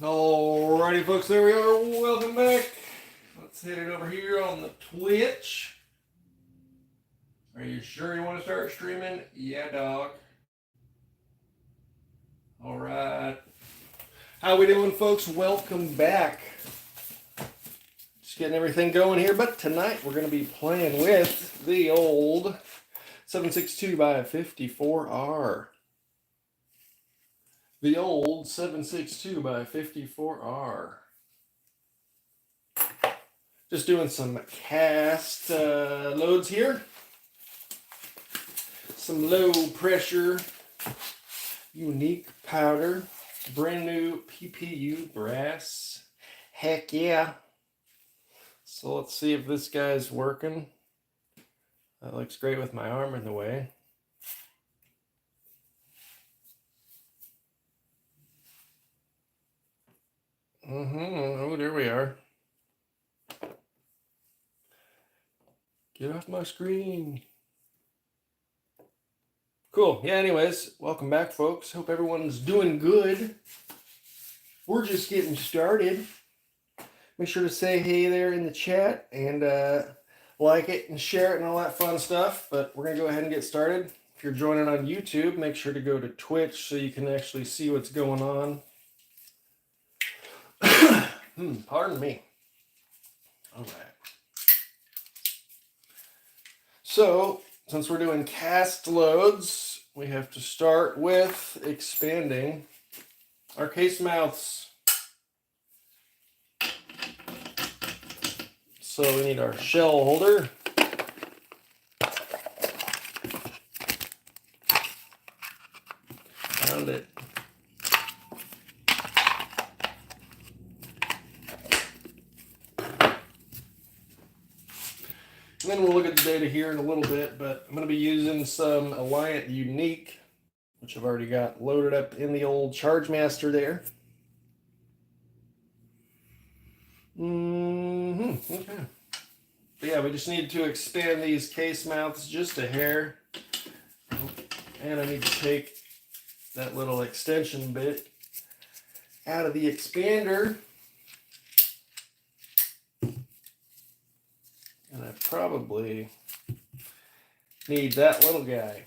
Alrighty, folks, there we are. Welcome back. Let's hit it over here on the Twitch. Are you sure you want to start streaming? Yeah, dog. Alright. How we doing, folks? Welcome back. Just getting everything going here, but tonight we're going to be playing with the old 762x54R. The old 762x54R. Just doing some cast loads here. Some low pressure, unique powder, brand new PPU brass. Heck yeah. So let's see if this guy's working. That looks great with my arm in the way. Oh, there we are. Get off my screen. Cool. Yeah, anyways, welcome back, folks. Hope everyone's doing good. We're just getting started. Make sure to say hey there in the chat and like it and share it and all that fun stuff. But we're going to go ahead and get started. If you're joining on YouTube, make sure to go to Twitch so you can actually see what's going on. Pardon me. All right. So, since we're doing cast loads, we have to start with expanding our case mouths. So we need our shell holder. Found it. And then we'll look at the data here in a little bit, but I'm going to be using some Alliant Unique, which I've already got loaded up in the old Charge Master there. Okay. But yeah, we just need to expand these case mouths just a hair. And I need to take that little extension bit out of the expander. And I probably need that little guy.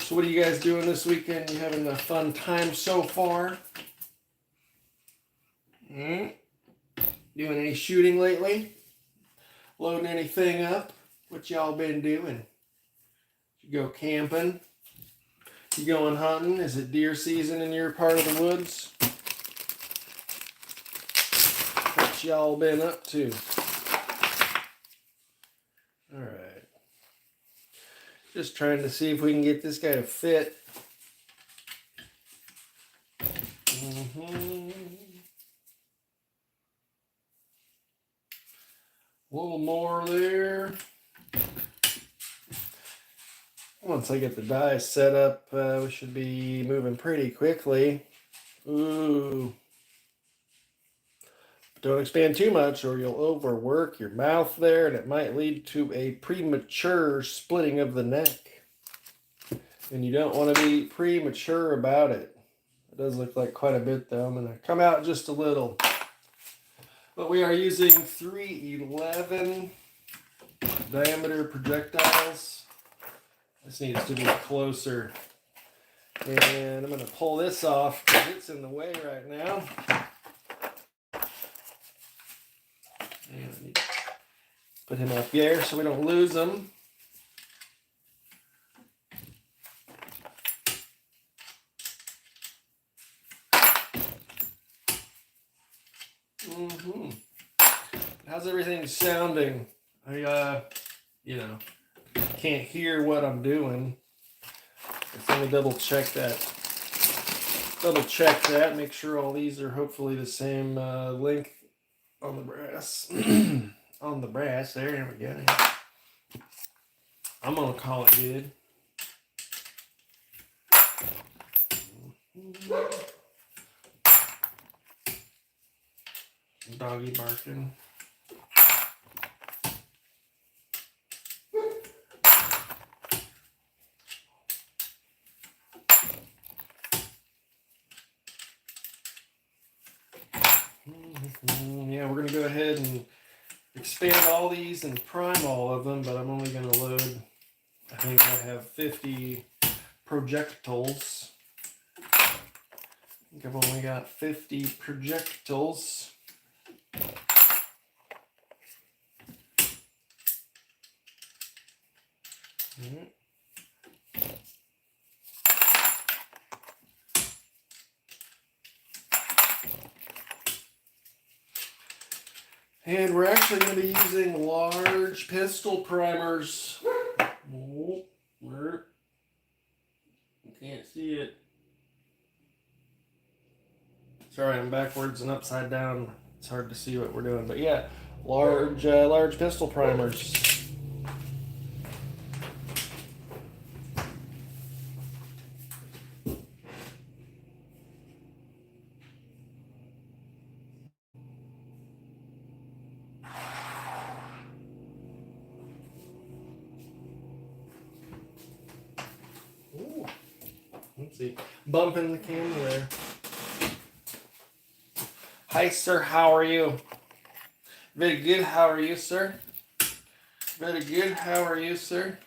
So what are you guys doing this weekend? You having a fun time so far? Doing any shooting lately? Loading anything up? What y'all been doing? You go camping? You going hunting? Is it deer season in your part of the woods? What y'all been up to? All right. Just trying to see if we can get this guy to fit. A little more there. Once I get the die set up, we should be moving pretty quickly. Ooh. But don't expand too much or you'll overwork your mouth there and it might lead to a premature splitting of the neck. And you don't want to be premature about it. It does look like quite a bit though. I'm going to come out just a little. But we are using 311 diameter projectiles. This needs to be closer. And I'm going to pull this off because it's in the way right now. And I need to put him up there so we don't lose him. How's everything sounding? I, can't hear what I'm doing. Let me double check that. Make sure all these are hopefully the same length on the brass. On the brass, there we go. I'm gonna call it good. Doggy barking. Yeah, we're going to go ahead and expand all these and prime all of them, but I'm only going to load, I think I have 50 projectiles. I think I've only got 50 projectiles. And we're actually going to be using large pistol primers. Oh, you can't see it. Sorry, I'm backwards and upside down. It's hard to see what we're doing, but yeah, large pistol primers. Ooh, let's see, bumping the camera there. Hi, sir. How are you? Very good. How are you, sir? Very good. How are you, sir?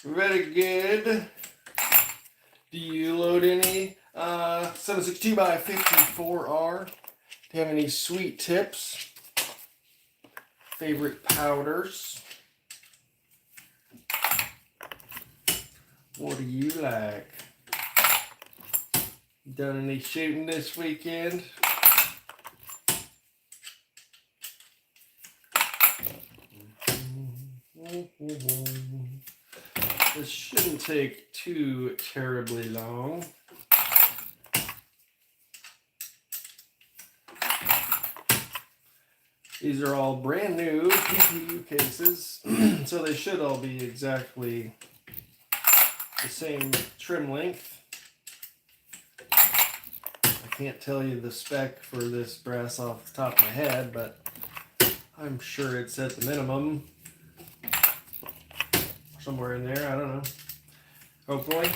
Very good. Do you load any 762x54R? Do you have any sweet tips? Favorite powders? What do you like? Done any shooting this weekend? This shouldn't take too terribly long. These are all brand new PPU cases, so they should all be exactly the same trim length. I can't tell you the spec for this brass off the top of my head, but I'm sure it's at the minimum. Somewhere in there, I don't know. Hopefully.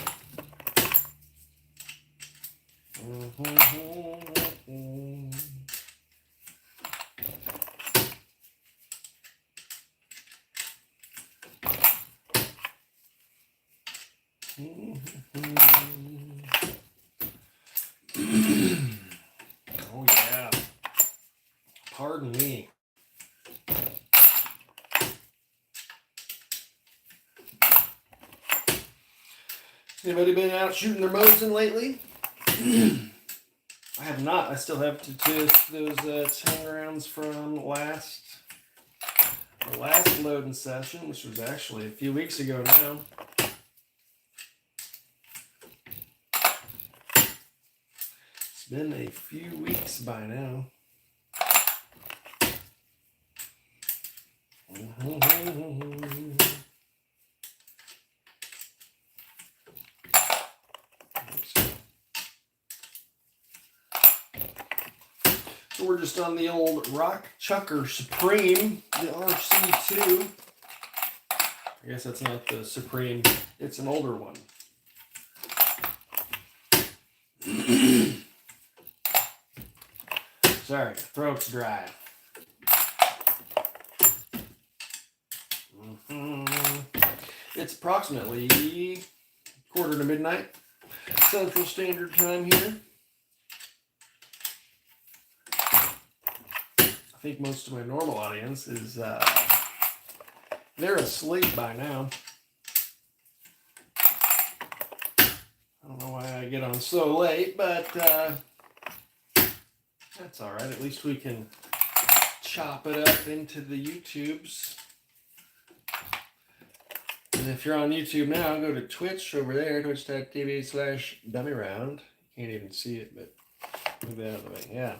Oh yeah. Pardon me. Anybody been out shooting their Mosin lately? I have not. I still have to test those 10 rounds from the last loading session, which was actually a few weeks ago now. It's been a few weeks by now. So we're just on the old Rock Chucker Supreme, the RC2. I guess that's not the Supreme, it's an older one. Sorry, throat's dry. It's approximately 1:45 Central Standard Time here. I think most of my normal audience is, they're asleep by now. I don't know why I get on so late, but that's all right. At least we can chop it up into the YouTubes. And if you're on YouTube now, go to Twitch over there, twitch.tv/dummyround. You can't even see it, but move that out of the way. Yeah.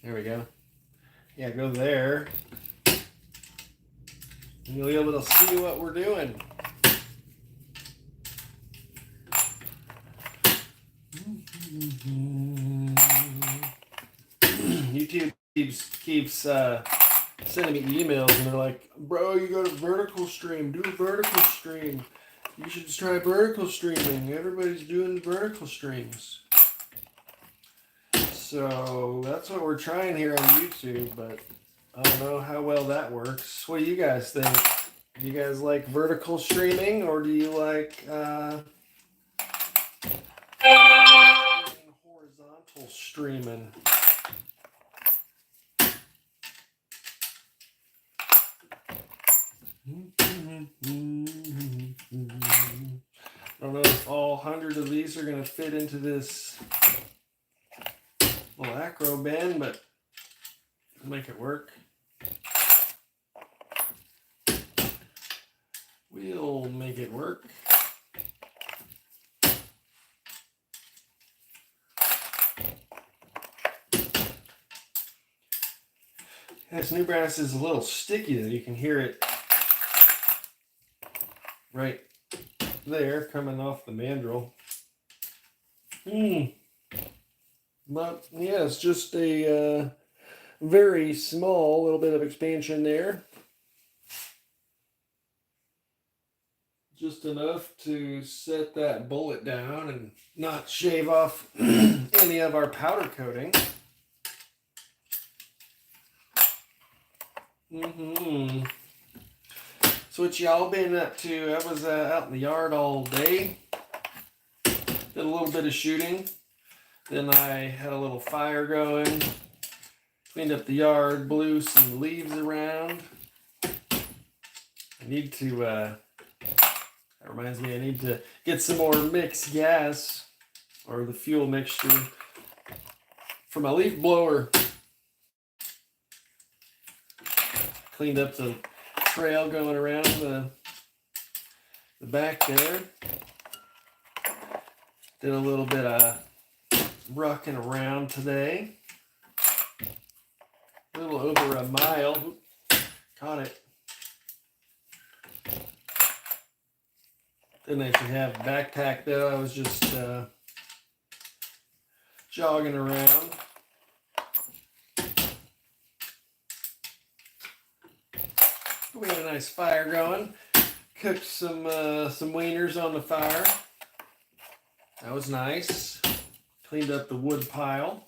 There we go. Yeah, go there. And you'll be able to see what we're doing. YouTube keeps sending me emails, and they're like, bro, you got a vertical stream. Do a vertical stream. You should try vertical streaming. Everybody's doing vertical streams. So that's what we're trying here on YouTube, but I don't know how well that works. What do you guys think? Do you guys like vertical streaming, or do you like horizontal streaming? I don't know if all 100 of these are going to fit into this little acro bin, but we'll make it work. We'll make it work. This new brass is a little sticky, though. You can hear it right there coming off the mandrel. But yeah, it's just a very small little bit of expansion there. Just enough to set that bullet down and not shave off any of our powder coating. So what y'all been up to? I was out in the yard all day. Did a little bit of shooting. Then I had a little fire going. Cleaned up the yard, blew some leaves around. I need to, that reminds me, I need to get some more mixed gas, or the fuel mixture, for my leaf blower. Cleaned up the trail going around the back there. Did a little bit of rucking around today. A little over a mile. Caught it. Didn't actually have a backpack though. I was just jogging around. We had a nice fire going. Cooked some wieners on the fire. That was nice. Cleaned up the wood pile.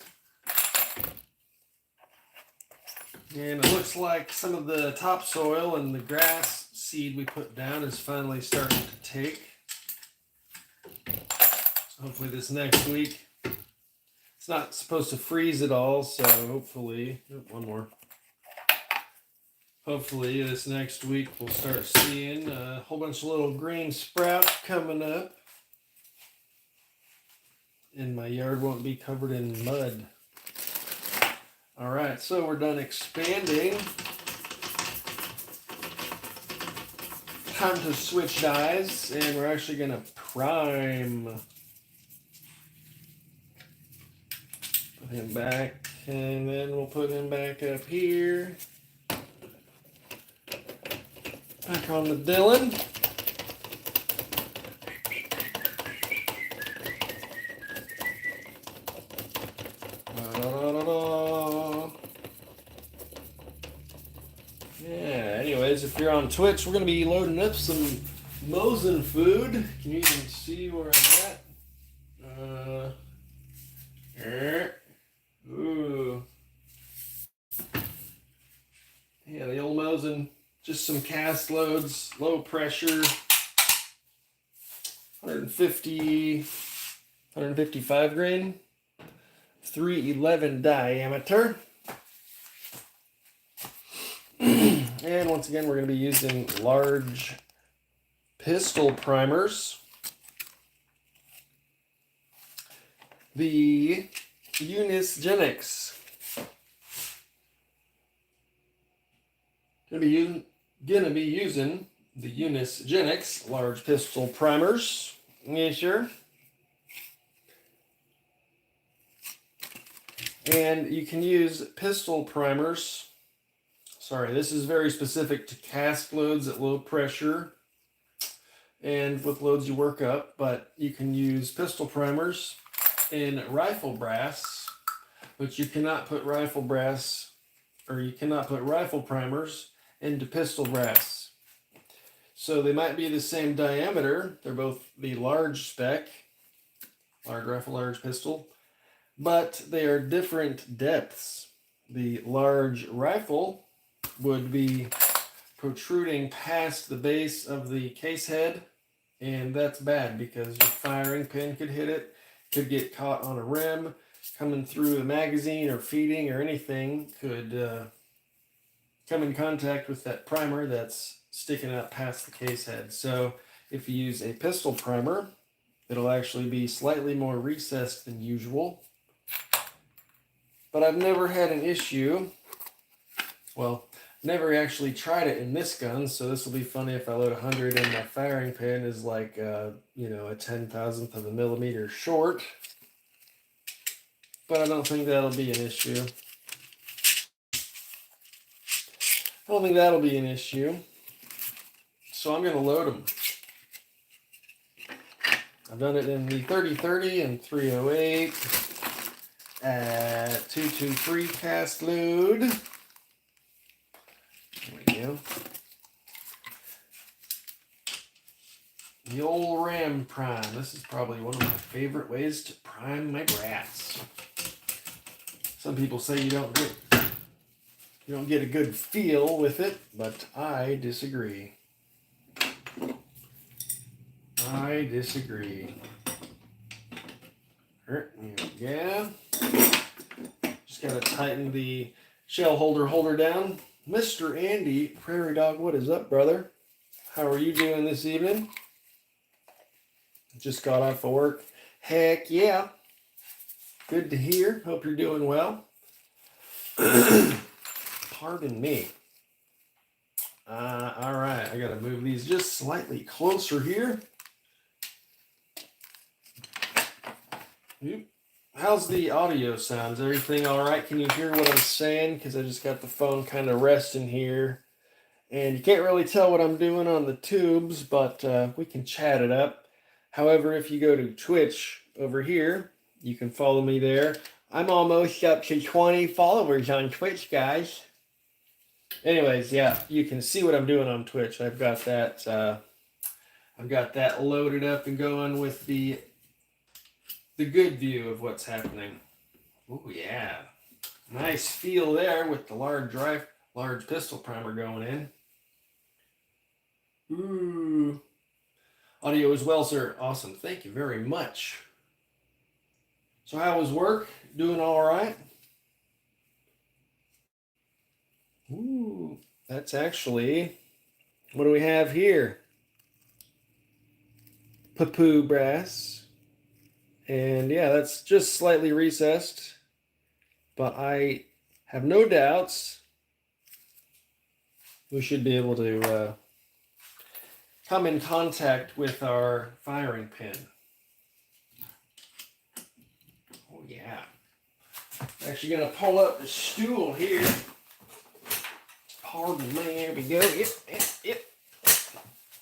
And it looks like some of the topsoil and the grass seed we put down is finally starting to take. So hopefully this next week, it's not supposed to freeze at all, so hopefully, one more. Hopefully this next week we'll start seeing a whole bunch of little green sprouts coming up. And my yard won't be covered in mud. All right, so we're done expanding. Time to switch dyes, and we're actually gonna prime. Put him back, and then we'll put him back up here. Back on the Dillon. If you're on Twitch, we're going to be loading up some Mosin Food. Can you even see where I'm at? Ooh. Yeah, the old Mosin. Just some cast loads, low pressure. 155 grain. 311 diameter. And once again, we're going to be using large pistol primers. The Unisgenics. Gonna be using the Unisgenics large pistol primers. Yeah, sure. And you can use pistol primers. Sorry, this is very specific to cast loads at low pressure and with loads you work up, but you can use pistol primers in rifle brass, but you cannot put rifle brass or you cannot put rifle primers into pistol brass. So they might be the same diameter. They're both the large spec, large rifle, large pistol, but they are different depths. The large rifle would be protruding past the base of the case head, and that's bad because your firing pin could hit it, could get caught on a rim, coming through the magazine or feeding or anything could come in contact with that primer that's sticking out past the case head. So if you use a pistol primer, it'll actually be slightly more recessed than usual. But I've never had an issue. Well, never actually tried it in this gun, so this will be funny if I load 100 and my firing pin is like, you know, a 10,000th of a millimeter short. But I don't think that'll be an issue. I don't think that'll be an issue. So I'm going to load them. I've done it in the 30-30 and 308 at 223 cast load. There we go. The old Ram prime. This is probably one of my favorite ways to prime my brass. Some people say you don't get a good feel with it, but I disagree. I disagree. Here we go. Just gotta tighten the shell holder down. Mr. Andy, Prairie Dog, what is up, brother? How are you doing this evening? Just got off of work. Heck yeah. Good to hear. Hope you're doing well. Pardon me. All right, I gotta move these just slightly closer here. How's the audio sound? Is everything all right? Can you hear what I'm saying? Because I just got the phone kind of resting here. And you can't really tell what I'm doing on the tubes, but we can chat it up. However, if you go to Twitch over here, you can follow me there. I'm almost up to 20 followers on Twitch, guys. Anyways, yeah, you can see what I'm doing on Twitch. I've got that loaded up and going with the good view of what's happening. Oh yeah, nice feel there with the large pistol primer going in. Ooh, audio as well, sir. Awesome, thank you very much. So how was work? Doing all right? Ooh, that's actually, what do we have here? Papoo brass. And yeah, that's just slightly recessed, but I have no doubts we should be able to come in contact with our firing pin. Oh yeah. I'm actually going to pull up the stool here. Pardon me, there we go. Yep.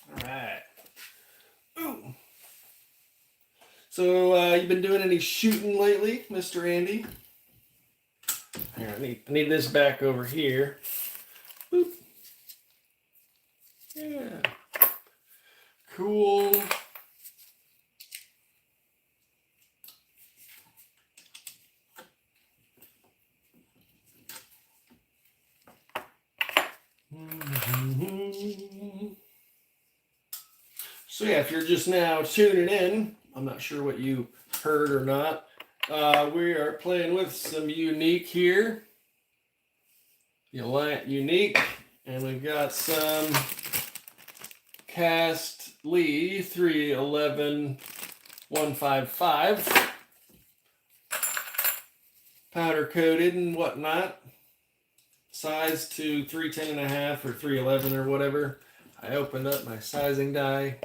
All right. Ooh. So, you've been doing any shooting lately, Mr. Andy? Here, I need this back over here. Boop. Yeah. Cool. So yeah, if you're just now tuning in, I'm not sure what you heard or not. We are playing with some Unique here. Unique. And we've got some Cast Lee 311 155. Powder coated and whatnot. Size to 310.5 or 311 or whatever. I opened up my sizing die.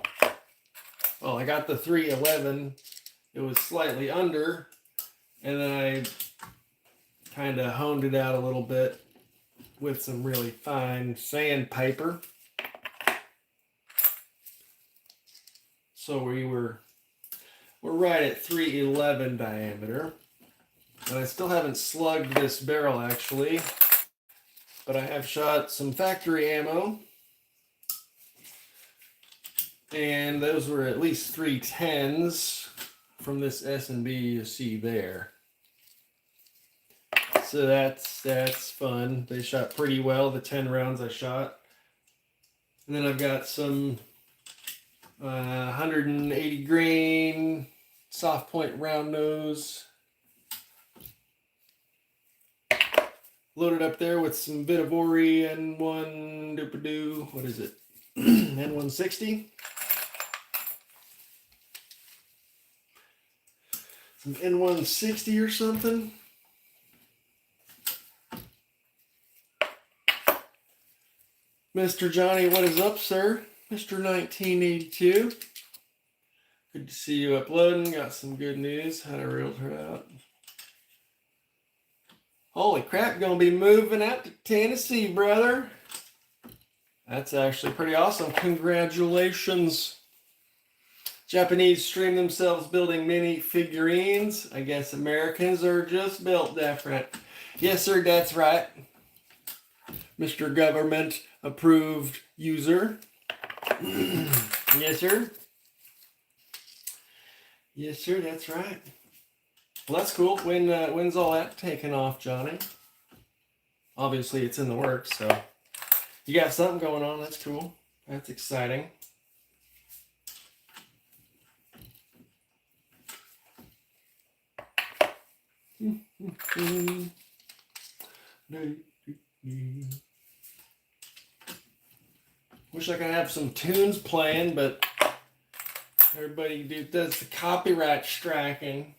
Well, I got the 311. It was slightly under, and then I kind of honed it out a little bit with some really fine sandpaper. So we're right at 311 diameter. And I still haven't slugged this barrel actually. but I have shot some factory ammo. And those were at least 310s from this S&B you see there. So that's fun. They shot pretty well, the 10 rounds I shot. And then I've got some 180 grain soft point round nose. Loaded up there with some Vitivori N1 doop-a-doo. What is it? N160. Some N160 or something. Mr. Johnny, what is up, sir? Mr. 1982. Good to see you uploading. Got some good news. Had a realtor out. Holy crap, gonna be moving out to Tennessee, brother. That's actually pretty awesome. Congratulations. Japanese stream themselves building mini figurines. I guess Americans are just built different. Yes, sir, that's right. Mr. Government approved user. Yes, sir. Yes, sir, that's right. Well, that's cool. When's all that taking off, Johnny? Obviously, it's in the works, so you got something going on. That's cool. That's exciting. Wish I could have some tunes playing, but everybody does the copyright striking.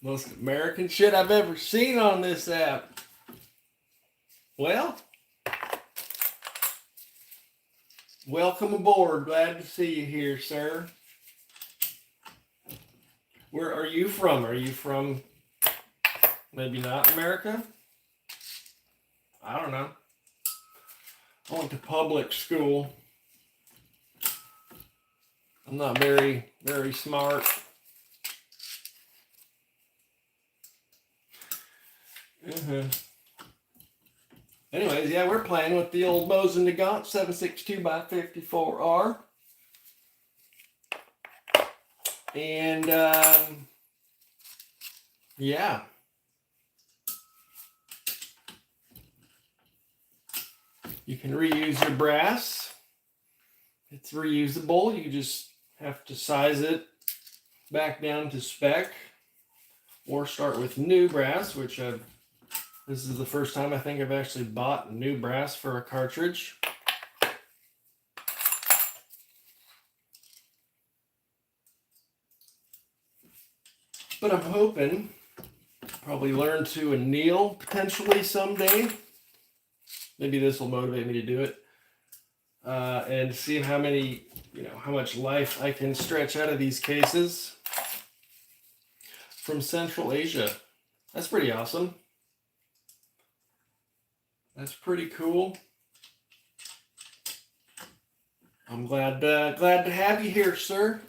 Most American shit I've ever seen on this app. Well, welcome aboard. Glad to see you here, sir. Where are you from? Are you from maybe not America? I don't know. I went to public school. I'm not very smart. Anyways, yeah, we're playing with the old Mosin 762x54R. And, yeah. You can reuse your brass. It's reusable. You just have to size it back down to spec, or start with new brass, which this is the first time I think I've actually bought new brass for a cartridge. But I'm hoping probably learn to anneal potentially someday. Maybe this will motivate me to do it. And see how many, how much life I can stretch out of these cases. From Central Asia. That's pretty awesome. That's pretty cool. I'm glad to have you here, sir.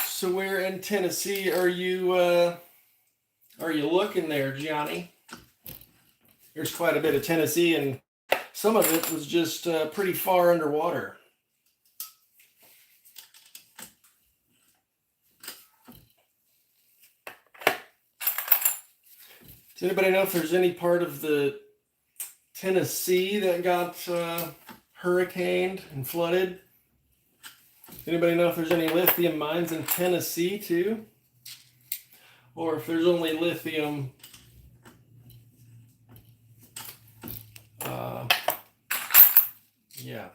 So where in Tennessee are you looking there, Gianni? There's quite a bit of Tennessee, and some of it was just pretty far underwater. Does anybody know if there's any part of the Tennessee that got hurricaned and flooded? Anybody know if there's any lithium mines in Tennessee too? Or if there's only lithium yeah.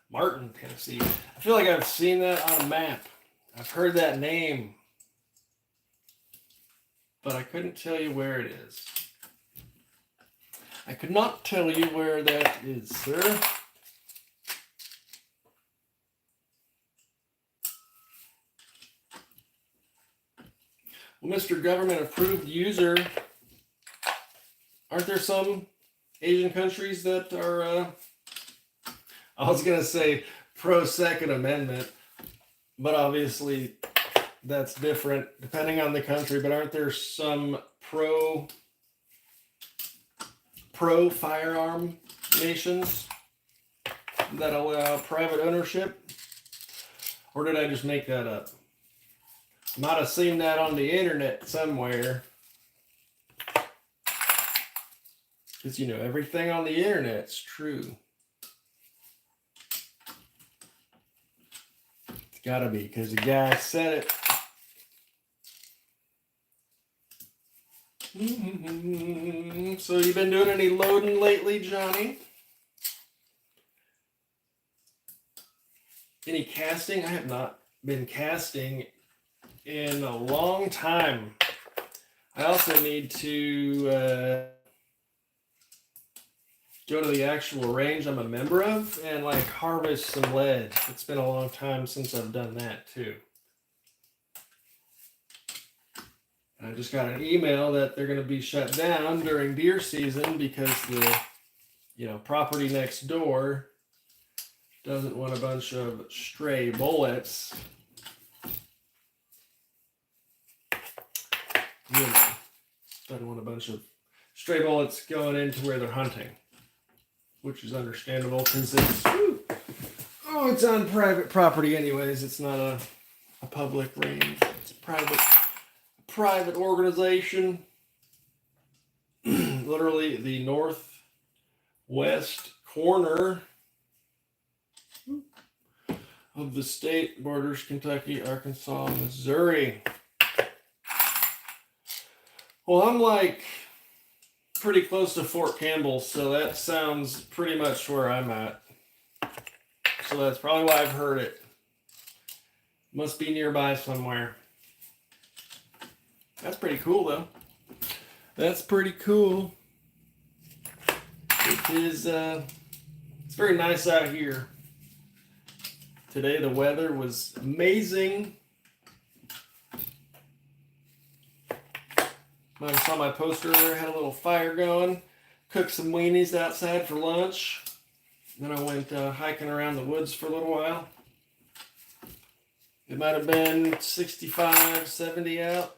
Martin, Tennessee. I feel like I've seen that on a map. I've heard that name, but I couldn't tell you where it is. I could not tell you where that is, sir. Well, Mr. Government Approved User, Aren't there some Asian countries that are, I was going to say pro-Second Amendment, but obviously that's different depending on the country. But aren't there some pro-firearm nations that allow private ownership? Or did I just make that up? Might have seen that on the internet somewhere. Because, you know, everything on the internet's true. It's gotta be, because the guy said it. So you been doing any loading lately, Johnny? Any casting? I have not been casting in a long time. I also need to go to the actual range I'm a member of and like harvest some lead. It's been a long time since I've done that too. And I just got an email that they're going to be shut down during deer season because the, you know, property next door doesn't want a bunch of stray bullets. You know, doesn't want a bunch of stray bullets going into where they're hunting, which is understandable because it's, it's on private property anyways. It's not a public range. It's a private organization. Literally the northwest corner of the state borders Kentucky, Arkansas, Missouri. Well, I'm like pretty close to Fort Campbell, so that sounds pretty much where I'm at. So that's probably why I've heard it. Must be nearby somewhere. That's pretty cool, though. That's pretty cool. It is, it's very nice out here. Today the weather was amazing. I saw my post earlier, had a little fire going, cooked some weenies outside for lunch. Then I went hiking around the woods for a little while. It might have been 65, 70 out.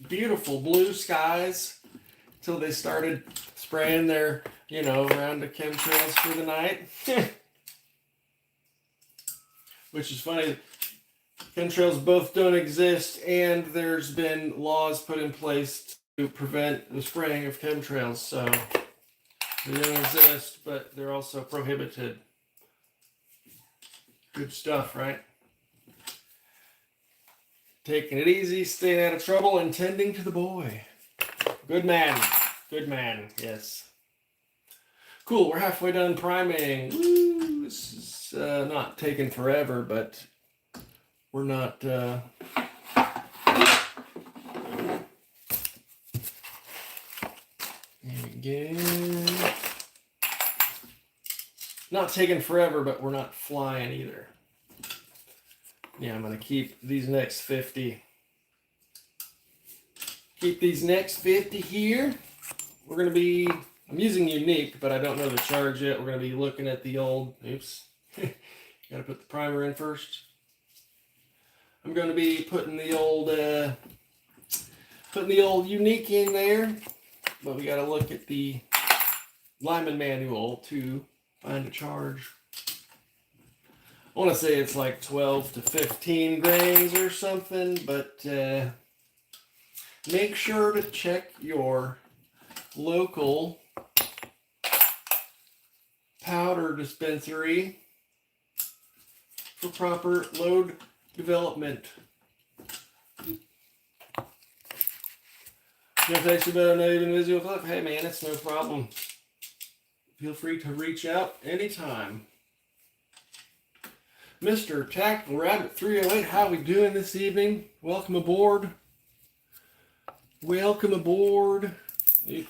Beautiful blue skies until they started spraying their, you know, round of chemtrails for the night. Which is funny. Chemtrails both don't exist, and there's been laws put in place to prevent the spraying of chemtrails. So they don't exist, but they're also prohibited. Good stuff, right? Taking it easy, staying out of trouble, and tending to the boy. Good man. Good man, yes. Cool, we're halfway done priming. Woo! This is not taking forever, but we're not... There we go. Not taking forever, but we're not flying either. Yeah, I'm going to keep these next 50. Keep these next 50 here. We're going to be... I'm using Unique, but I don't know the charge yet. We're going to be looking at the old... Oops. Got to put the primer in first. I'm going to be putting the old Unique in there. But we got to look at the Lyman manual to find a charge. I want to say it's like 12 to 15 grains or something, but make sure to check your local powder dispensary for proper load development. If I should better know even visual clip, hey man, it's no problem. Feel free to reach out anytime. Mr. Tactical Rabbit 308, how we doing this evening? Welcome aboard. Welcome aboard. Yeah.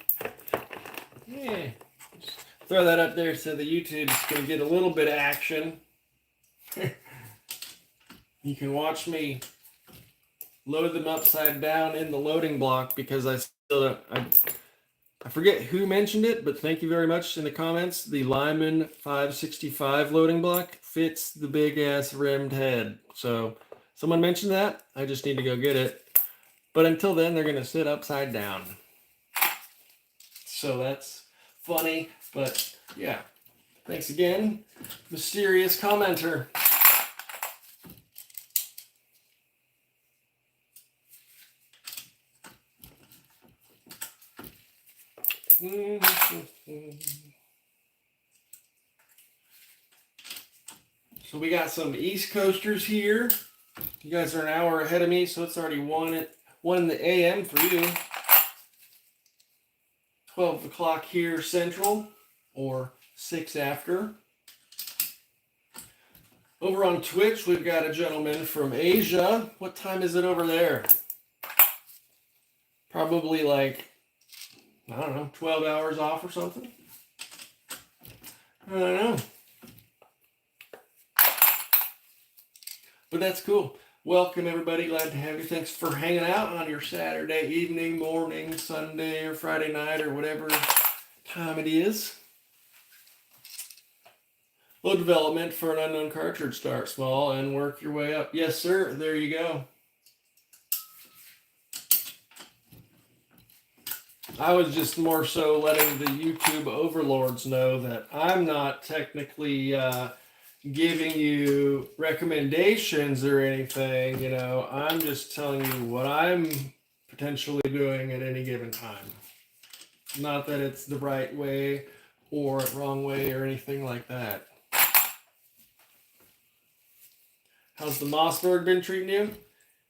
Just throw that up there so the YouTube's going to get a little bit of action. You can watch me load them upside down in the loading block because I I forget who mentioned it, but thank you very much in the comments. The Lyman 565 loading block fits the big ass rimmed head. So someone mentioned that. I just need to go get it. But until then, they're going to sit upside down. So that's funny. But yeah, thanks again, mysterious commenter. So we got some East Coasters here. You guys are an hour ahead of me, so it's already 1 in the a.m. for you. 12 o'clock here Central, or 6 after. Over on Twitch, we've got a gentleman from Asia. What time is it over there? Probably like, I don't know, 12 hours off or something. I don't know. But that's cool. Welcome, everybody. Glad to have you. Thanks for hanging out on your Saturday evening, morning, Sunday, or Friday night, or whatever time it is. Load development for an unknown cartridge. Start small and work your way up. Yes, sir. There you go. I was just more so letting the YouTube overlords know that I'm not technically giving you recommendations or anything. You know, I'm just telling you what I'm potentially doing at any given time. Not that it's the right way or wrong way or anything like that. How's the Mossberg been treating you?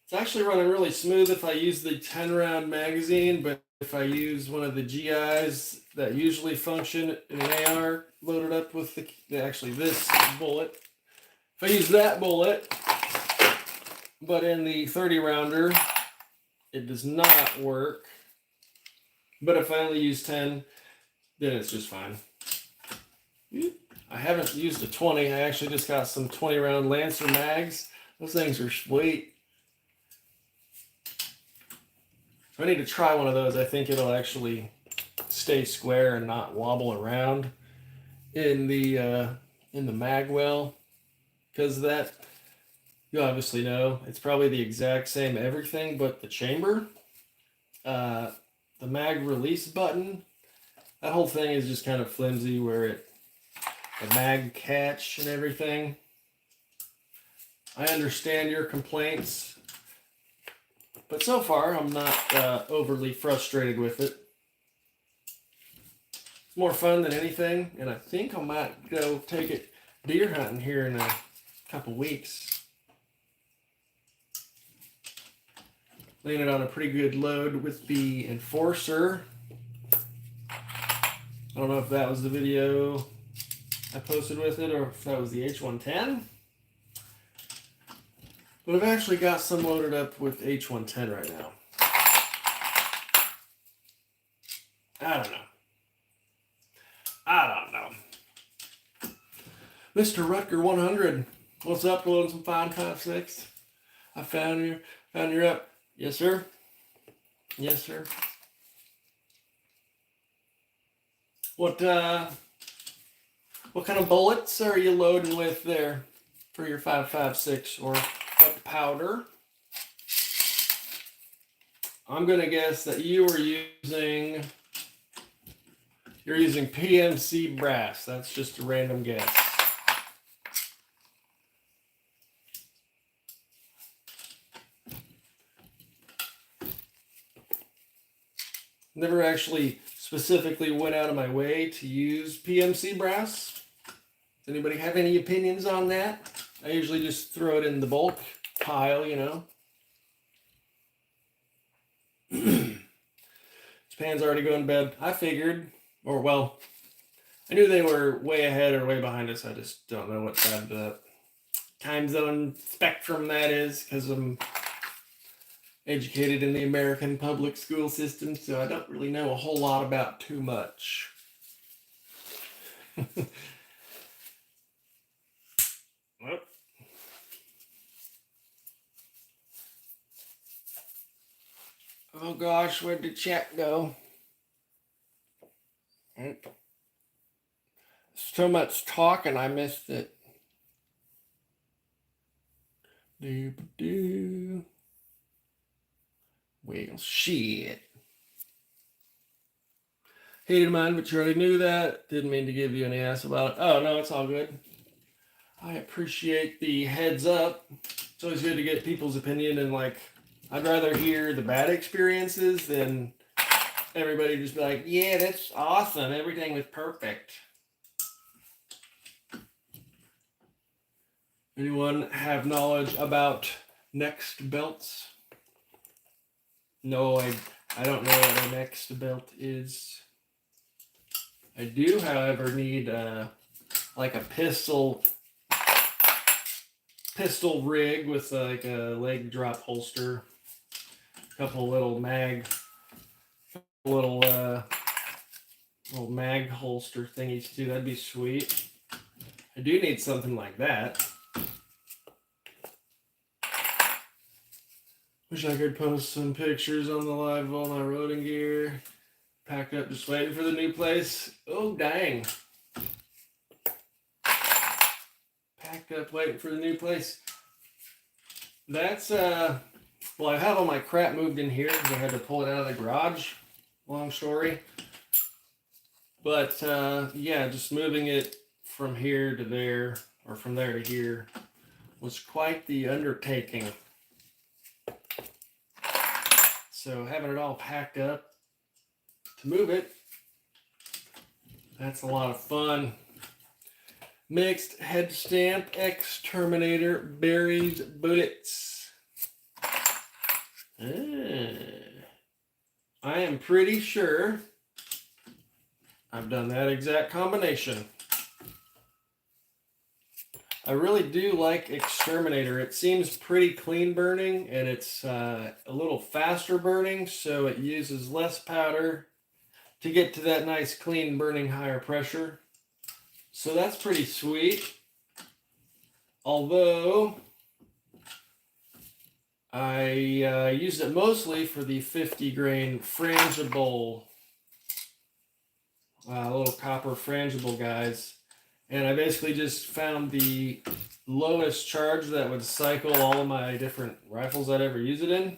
It's actually running really smooth if I use the 10-round magazine, but if I use one of the GIs that usually function in an AR loaded up with actually this bullet, if I use that bullet, but in the 30-rounder, it does not work. But if I only use 10, then it's just fine. I haven't used a 20. I actually just got some 20-round Lancer mags. Those things are sweet. I need to try one of those. I think it'll actually stay square and not wobble around in the mag well, because that, you obviously know, it's probably the exact same everything but the chamber. The mag release button, that whole thing is just kind of flimsy where the mag catch and everything. I understand your complaints, but so far I'm not overly frustrated with it. It's more fun than anything, and I think I might go take it deer hunting here in a couple weeks. Landed on a pretty good load with the Enforcer. I don't know if that was the video I posted with it or if that was the H110. But I've actually got some loaded up with H110 right now. I don't know. Mr. Rutger 100, what's up? Loading some 5.56. I found you. Found you up. Yes, sir. Yes, sir. What kind of bullets are you loading with there for your 5.56 or what powder? I'm gonna guess that you're using PMC brass. That's just a random guess. Never actually specifically went out of my way to use PMC brass. Does anybody have any opinions on that? I usually just throw it in the bulk pile, you know. Japan's already going to bed. I figured, or well, I knew they were way ahead or way behind us. I just don't know what side of the time zone spectrum that is because I'm educated in the American public school system, so I don't really know a whole lot about too much. Oh gosh, where'd the chat go? So much talking, I missed it. Well, shit. Hated mine, but you already knew that. Didn't mean to give you any ass about it. Oh, no, it's all good. I appreciate the heads up. It's always good to get people's opinion, and like, I'd rather hear the bad experiences than everybody just be like, yeah, that's awesome. Everything was perfect. Anyone have knowledge about next belts? No, I don't know what a next belt is. I do, however, need like a pistol rig with like a leg drop holster, a couple little mag holster thingies too. That'd be sweet. I do need something like that. Wish I could post some pictures on the live of all my roding gear. Packed up, just waiting for the new place. Oh, dang. Packed up, waiting for the new place. That's, well, I have all my crap moved in here because I had to pull it out of the garage. Long story. But, yeah, just moving it from here to there, or from there to here, was quite the undertaking. So having it all packed up to move it, that's a lot of fun. Mixed head stamp, Exterminator, berries, bullets. I am pretty sure I've done that exact combination. I really do like Exterminator. It seems pretty clean burning, and it's a little faster burning, so it uses less powder to get to that nice clean burning higher pressure. So that's pretty sweet. Although I used it mostly for the 50 grain frangible, little copper frangible guys. And I basically just found the lowest charge that would cycle all of my different rifles I'd ever use it in.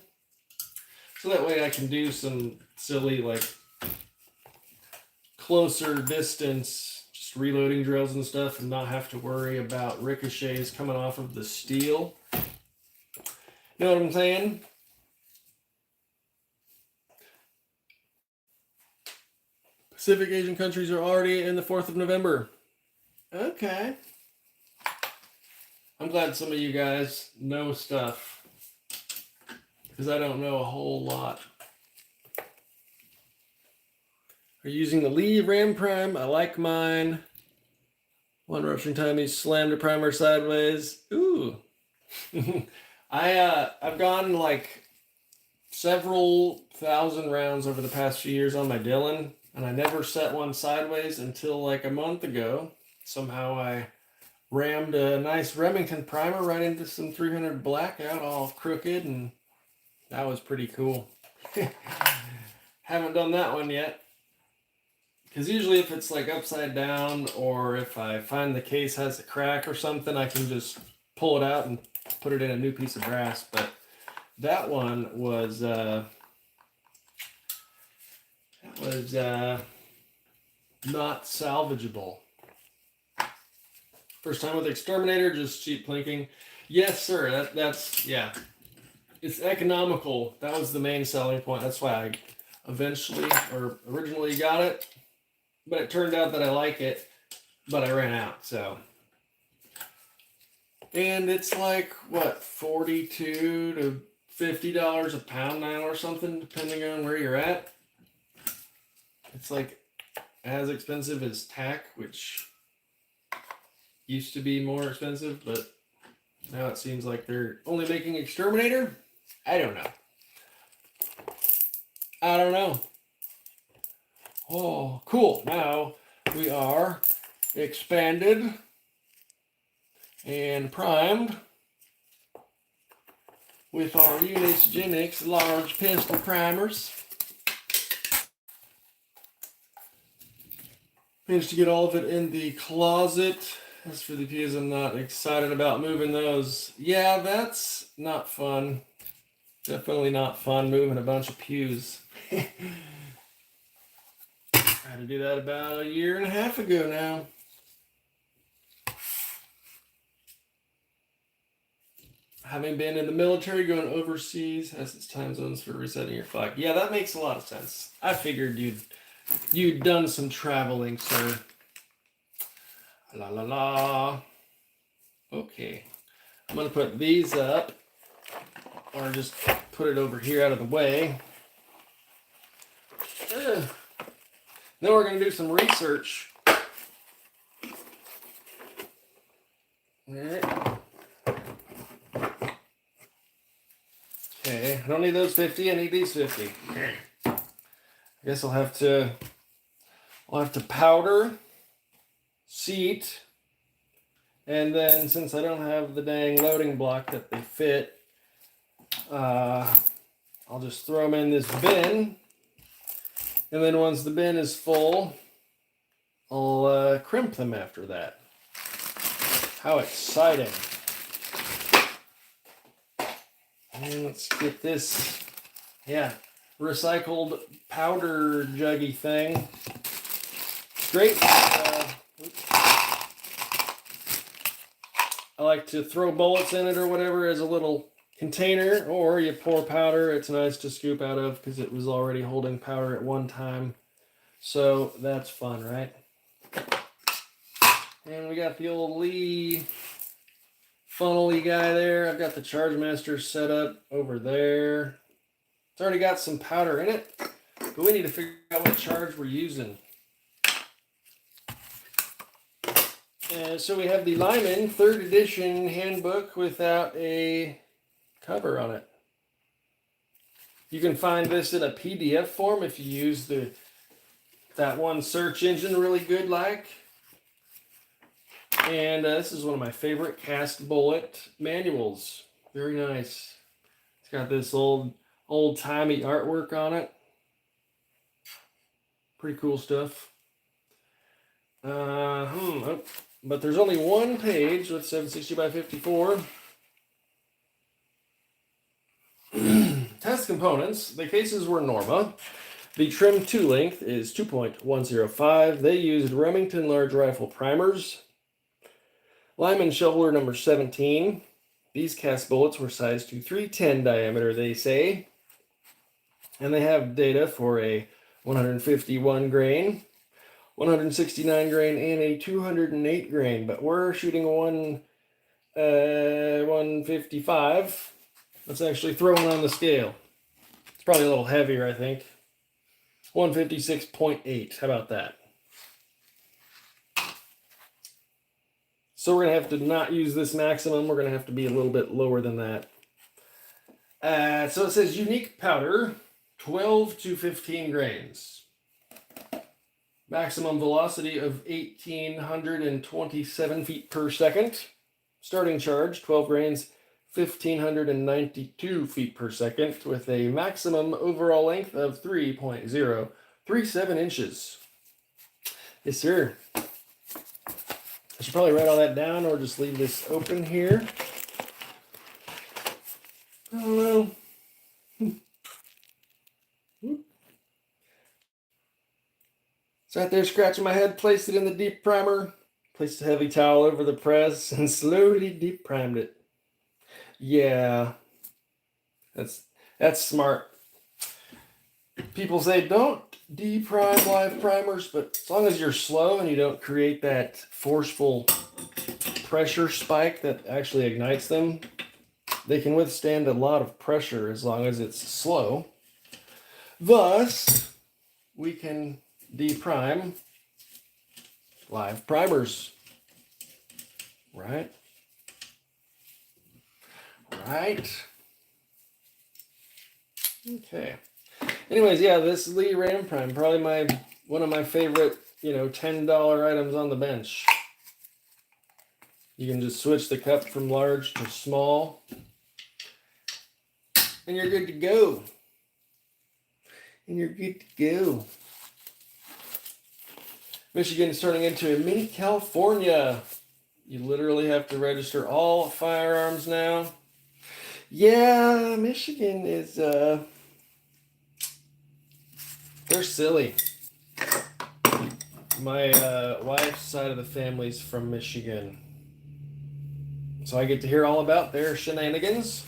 So that way I can do some silly, like, closer distance, just reloading drills and stuff, and not have to worry about ricochets coming off of the steel. You know what I'm saying? Pacific Asian countries are already in the 4th of November. Okay. I'm glad some of you guys know stuff, because I don't know a whole lot. Are you using the Lee Ram Prime? I like mine. One rupturing time he slammed a primer sideways. Ooh. I've gone like several thousand rounds over the past few years on my Dillon, and I never set one sideways until like a month ago. Somehow I rammed a nice Remington primer right into some 300 blackout, all crooked, and that was pretty cool. Haven't done that one yet. Because usually if it's like upside down, or if I find the case has a crack or something, I can just pull it out and put it in a new piece of brass. But that one was not salvageable. First time with Exterminator, just cheap plinking. Yes, sir. That's yeah. It's economical. That was the main selling point. That's why I originally got it. But it turned out that I like it, but I ran out. So, and it's like what, $42 to $50 a pound now or something, depending on where you're at. It's like as expensive as tack, which used to be more expensive, but now it seems like they're only making Exterminator. I don't know. Oh, cool. Now we are expanded and primed. with our Unix large pistol primers. Managed to get all of it in the closet. As for the pews, I'm not excited about moving those. Yeah, that's not fun. Definitely not fun moving a bunch of pews. I had to do that about a year and a half ago now. Having been in the military, going overseas has its time zones for resetting your flag. Yeah, that makes a lot of sense. I figured you'd done some traveling, sir. La la la. Okay. I'm gonna put these up, or just put it over here out of the way. Ugh. Then we're gonna do some research. All right. Okay, I don't need those 50, I need these 50. I guess I'll have to powder, seat, and then since I don't have the dang loading block that they fit, I'll just throw them in this bin, and then once the bin is full, I'll crimp them after that. How exciting. And let's get this, recycled powder juggy thing. Great. I like to throw bullets in it or whatever as a little container, or you pour powder. It's nice to scoop out of because it was already holding powder at one time. So that's fun, right? And we got the old Lee funnel-y guy there. I've got the Charge Master set up over there. It's already got some powder in it, but we need to figure out what charge we're using. So we have the Lyman 3rd edition handbook without a cover on it. You can find this in a PDF form if you use that one search engine really good like. And this is one of my favorite cast bullet manuals. Very nice. It's got this old-timey artwork on it. Pretty cool stuff. But there's only one page with 760 by 54. Test components. The cases were Norma. The trim 2 length is 2.105. They used Remington large rifle primers. Lyman shoveler number 17. These cast bullets were sized to 310 diameter, they say. And they have data for a 151 grain, 169 grain, and a 208 grain. But we're shooting 155. Let's actually throw one on the scale. It's probably a little heavier, I think. 156.8. How about that? So we're going to have to not use this maximum. We're going to have to be a little bit lower than that. So it says unique powder, 12 to 15 grains. Maximum velocity of 1,827 feet per second. Starting charge, 12 grains, 1,592 feet per second, with a maximum overall length of 3.037 inches. Yes, sir. I should probably write all that down or just leave this open here. I don't know. Sat there scratching my head, placed it in the deep primer, placed a heavy towel over the press, and slowly deep primed it. Yeah, that's smart. People say don't deprime live primers, but as long as you're slow and you don't create that forceful pressure spike that actually ignites them, they can withstand a lot of pressure as long as it's slow. Thus, we can deprime live primers. Right? Okay. Anyways, yeah, this Lee Ram Prime, probably one of my favorite, $10 items on the bench. You can just switch the cup from large to small. and you're good to go. And you're good to go. Michigan is turning into a mini California. You literally have to register all firearms now. Yeah, Michigan is, they're silly. My wife's side of the family's from Michigan. So I get to hear all about their shenanigans.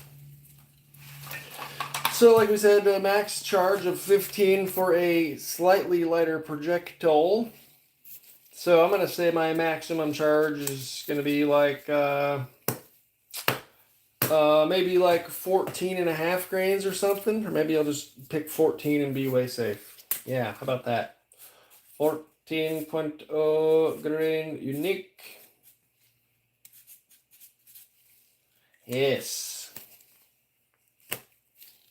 So like we said, a max charge of 15 for a slightly lighter projectile. So I'm going to say my maximum charge is going to be like, maybe like 14.5 grains or something. Or maybe I'll just pick 14 and be way safe. Yeah, how about that? 14.0 grain unique. Yes.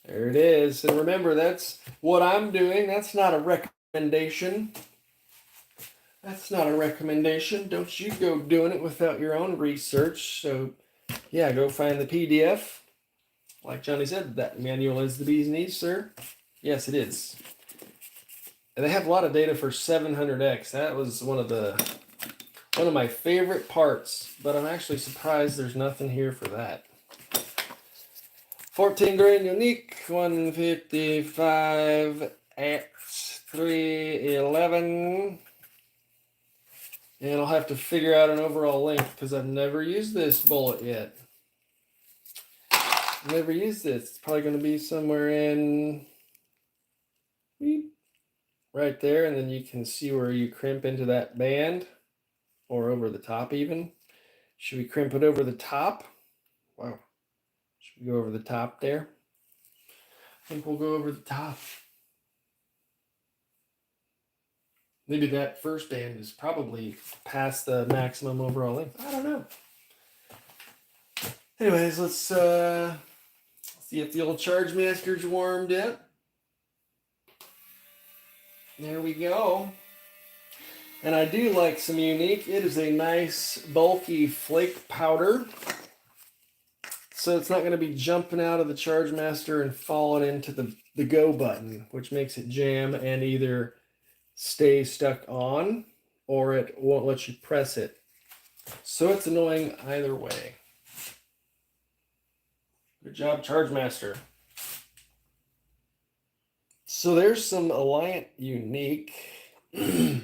There it is. And remember, that's what I'm doing. That's not a recommendation. That's not a recommendation. Don't you go doing it without your own research. So, yeah, go find the PDF. Like Johnny said, that manual is the bee's knees, sir. Yes, it is. And they have a lot of data for 700X. That was one of my favorite parts, but I'm actually surprised there's nothing here for that. 14 grain unique, 155 X 311. And I'll have to figure out an overall length because I've never used this bullet yet. Never used this. It's probably going to be somewhere in right there, and then you can see where you crimp into that band or over the top even. Should we crimp it over the top? Wow. Should we go over the top there? I think we'll go over the top. Maybe that first band is probably past the maximum overall length. I don't know. Anyways, let's see if the old Charge Master's warmed up. There we go. And I do like some unique. It is a nice bulky flake powder. So it's not going to be jumping out of the Charge Master and falling into the go button, which makes it jam and either stay stuck on or it won't let you press it. So it's annoying either way. Good job, Charge Master. So there's some Alliant unique. I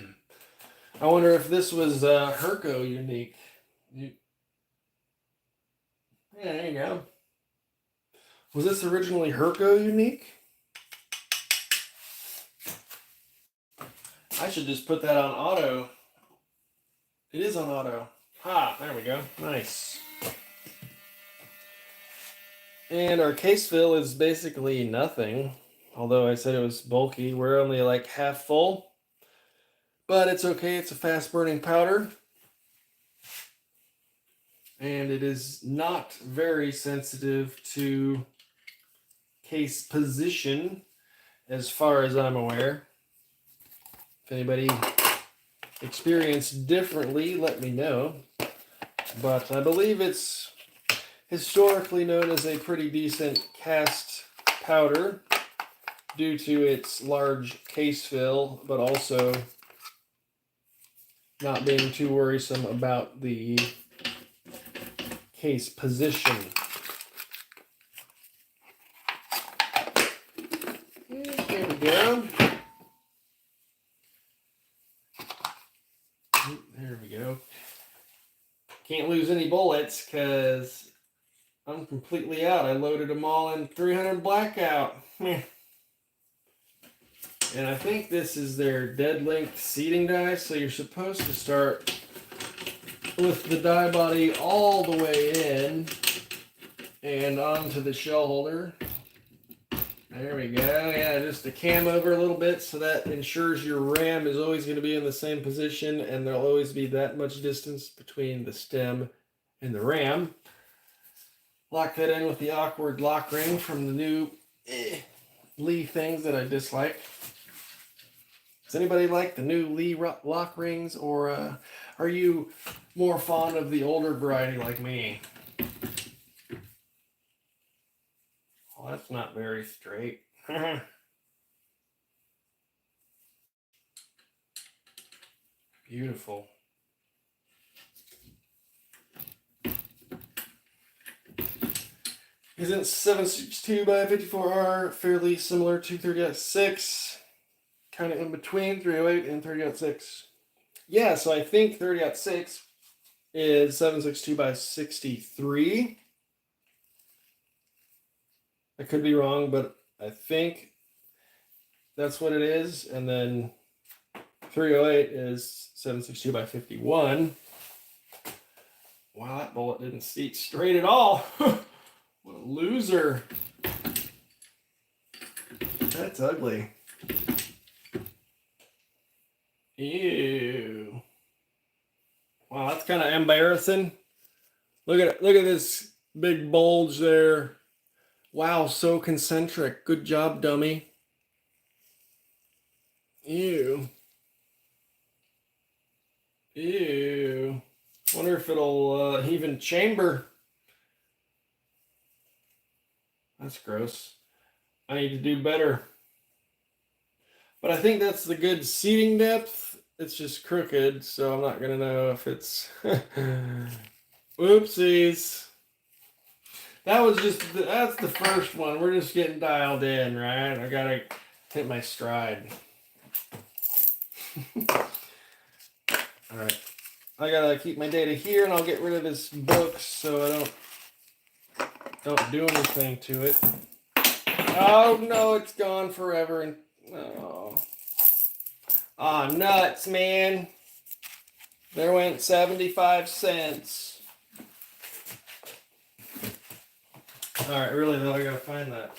wonder if this was Herco unique. Yeah, there you go. Was this originally Herco unique? I should just put that on auto. It is on auto. Ah, there we go. Nice. And our case fill is basically nothing. Although I said it was bulky. We're only like half full. But it's okay. It's a fast burning powder. And it is not very sensitive to case position as far as I'm aware. If anybody experienced differently, let me know. But I believe it's historically known as a pretty decent cast powder due to its large case fill, but also not being too worrisome about the case position. There we go. There we go. Can't lose any bullets because I'm completely out. I loaded them all in 300 blackout. And I think this is their dead length seating die, so you're supposed to start with the die body all the way in and onto the shell holder. There we go. Yeah, just to cam over a little bit so that ensures your ram is always going to be in the same position and there'll always be that much distance between the stem and the ram. Lock that in with the awkward lock ring from the new Lee things that I dislike. Does anybody like the new Lee lock rings, or are you more fond of the older variety like me? Well, that's not very straight. Beautiful. Isn't 762 by 54R fairly similar to 30.6? Kind of in between 308 and 30.6. Yeah, so I think 30.6 is 762 by 63. I could be wrong, but I think that's what it is. And then 308 is 762 by 51. Wow, that bullet didn't seat straight at all. What a loser. That's ugly. Ew. Wow, that's kind of embarrassing. Look at this big bulge there. Wow, so concentric. Good job, dummy. Ew. Ew. Wonder if it'll even chamber. That's gross. I need to do better. But I think that's the good seating depth. It's just crooked, so I'm not going to know if it's... Oopsies. That's the first one. We're just getting dialed in, right? I got to hit my stride. All right. I got to keep my data here, and I'll get rid of this book so I don't do anything to it. Oh no, it's gone forever. And oh, nuts, man. There went 75 cents. All right, really though, I gotta find that.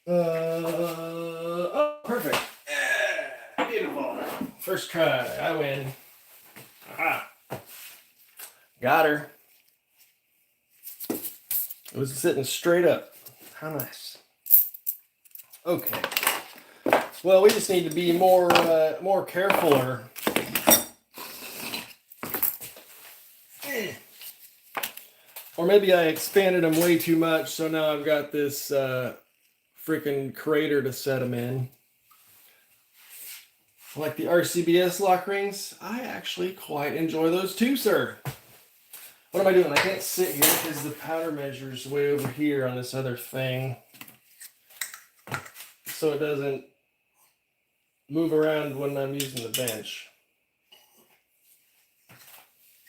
Oh, perfect. Yeah, beautiful. First try, I win. Aha. Got her. It was sitting straight up. How nice. Okay. Well, we just need to be more carefuler. Or maybe I expanded them way too much, so now I've got this freaking crater to set them in. Like the RCBS lock rings, I actually quite enjoy those too, sir. What am I doing? I can't sit here because the powder measure's way over here on this other thing. So it doesn't move around when I'm using the bench.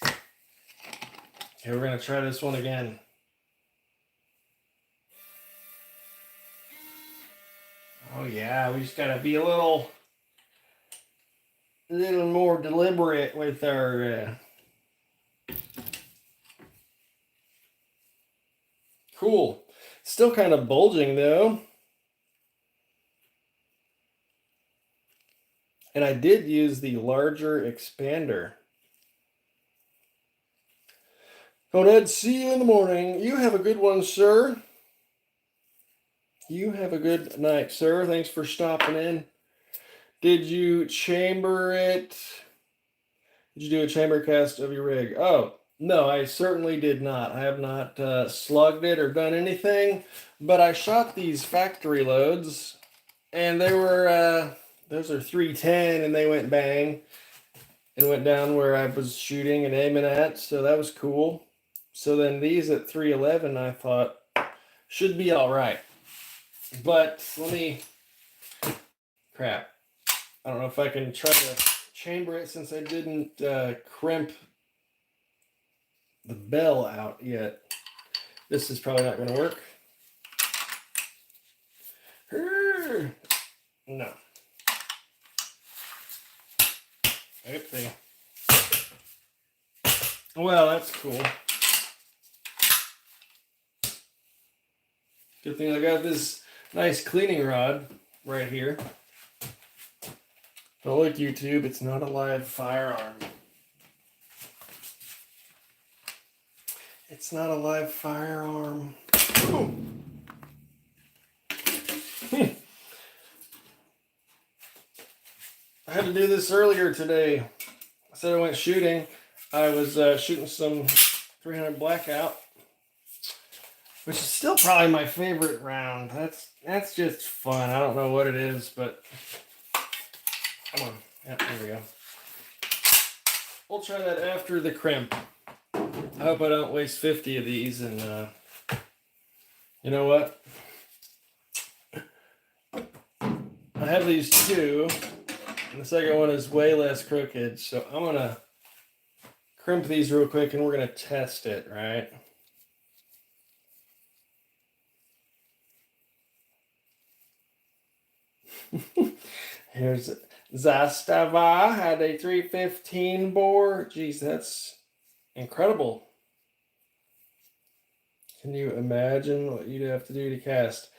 Okay, we're going to try this one again. Oh yeah, we just got to be a little more deliberate with our... Cool. Still kind of bulging though. And I did use the larger expander. Oh, Ned, see you in the morning. You have a good one, sir. You have a good night, sir. Thanks for stopping in. Did you chamber it? Did you do a chamber cast of your rig? Oh, no, I certainly did not. I have not slugged it or done anything, but I shot these factory loads, and they were, those are 310, and they went bang, and went down where I was shooting and aiming at, so that was cool. So then these at 311, I thought, should be all right. But let me, crap. I don't know if I can try to chamber it since I didn't crimp the bell out yet. This is probably not going to work. No. Oopsie. Well, that's cool. Good thing I got this nice cleaning rod right here. Don't look, YouTube, it's not a live firearm. It's not a live firearm. I had to do this earlier today. I said I went shooting. I was shooting some 300 blackout. which is still probably my favorite round. That's just fun. I don't know what it is, but come on. Yeah, there we go. We'll try that after the crimp. I hope I don't waste 50 of these, and you know what? I have these two, and the second one is way less crooked, so I'm gonna crimp these real quick and we're gonna test it, right? Here's Zastava, had a 315 bore. Geez, that's incredible. Can you imagine what you'd have to do to cast?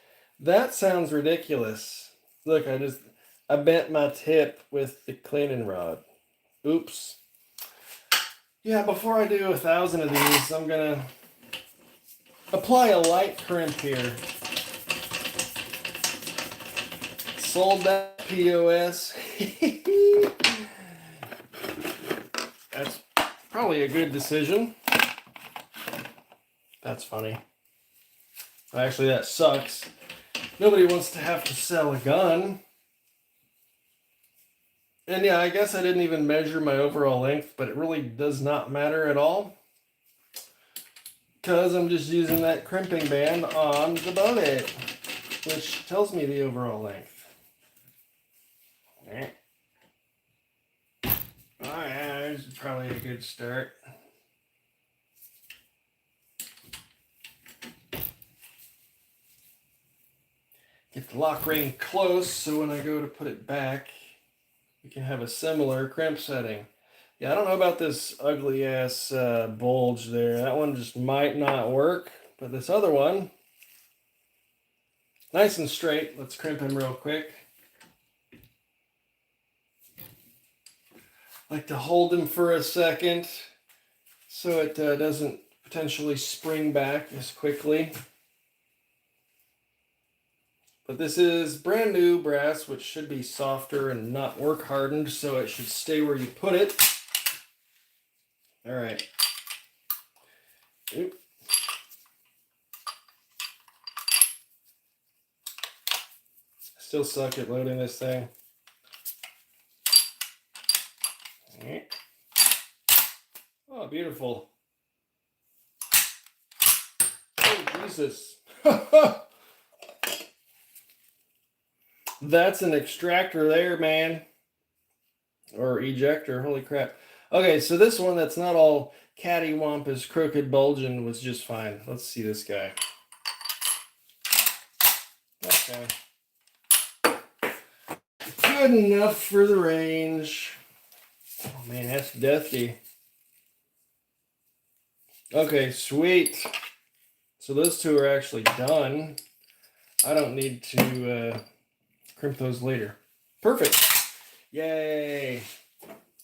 That sounds ridiculous. Look, I bent my tip with the cleaning rod. Oops. Yeah, before I do 1,000 of these, I'm gonna apply a light crimp here. Sold that POS. That's probably a good decision. That's funny. Actually, that sucks. Nobody wants to have to sell a gun. And yeah, I guess I didn't even measure my overall length, but it really does not matter at all, because I'm just using that crimping band on the bullet, which tells me the overall length. Oh yeah, this is probably a good start. Get the lock ring close so when I go to put it back, we can have a similar crimp setting. Yeah, I don't know about this ugly ass bulge there. That one just might not work, but this other one, nice and straight. Let's crimp him real quick. Like to hold him for a second so it doesn't potentially spring back as quickly. But this is brand new brass, which should be softer and not work hardened, so it should stay where you put it. All right. Oop. Still suck at loading this thing. Oh, beautiful. Oh, Jesus. That's an extractor there, man. Or ejector, holy crap. Okay, so this one that's not all cattywampus, crooked, bulging was just fine. Let's see this guy. Okay. Good enough for the range. Oh man, that's dusty. Okay, sweet. So those two are actually done. I don't need to crimp those later. Perfect. Yay.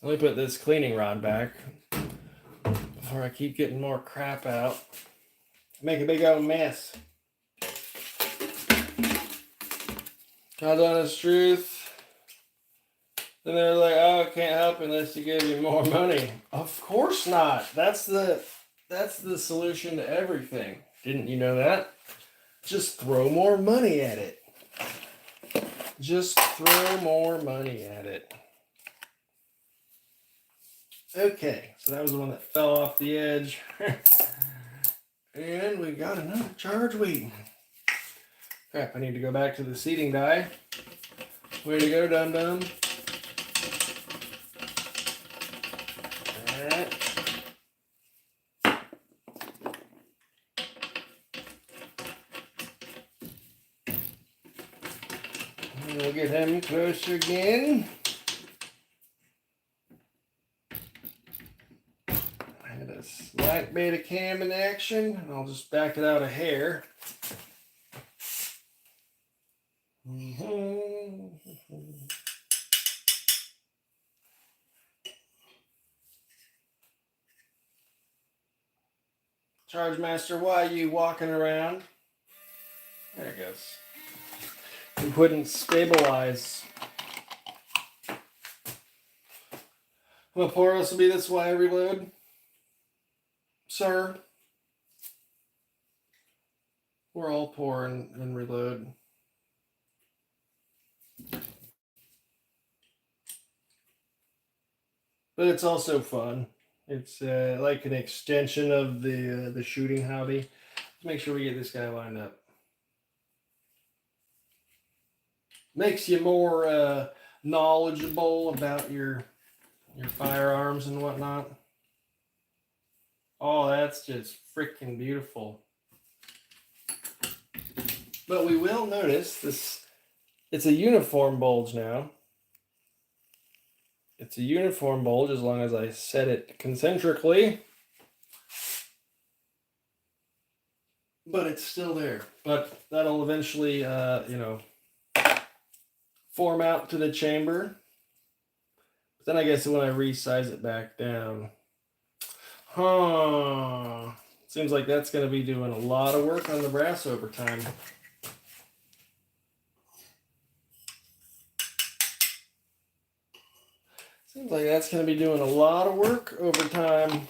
Let me put this cleaning rod back before I keep getting more crap out. Make a big old mess. God's honest truth. Then they're like, oh, I can't help unless you give me more money. Of course not. That's the solution to everything. Didn't you know that? Just throw more money at it. Just throw more money at it. Okay, so that was the one that fell off the edge. And we got another charge waiting. Crap, I need to go back to the seating die. Way to go, dum-dum. Alright. And we'll get him closer again. I had a slight beta cam in action, and I'll just back it out a hair. Charge Master, why are you walking around? There it goes. You wouldn't stabilize. Will porous will be this way I reload? Sir? Or I'll pour and reload. But it's also fun. It's like an extension of the shooting hobby. Let's make sure we get this guy lined up. Makes you more knowledgeable about your firearms and whatnot. Oh, that's just freaking beautiful. But we will notice this, it's a uniform bulge now. It's a uniform bulge as long as I set it concentrically. But it's still there. But that'll eventually, form out to the chamber. But then I guess when I resize it back down, seems like that's going to be doing a lot of work on the brass over time. Seems like that's going to be doing a lot of work over time.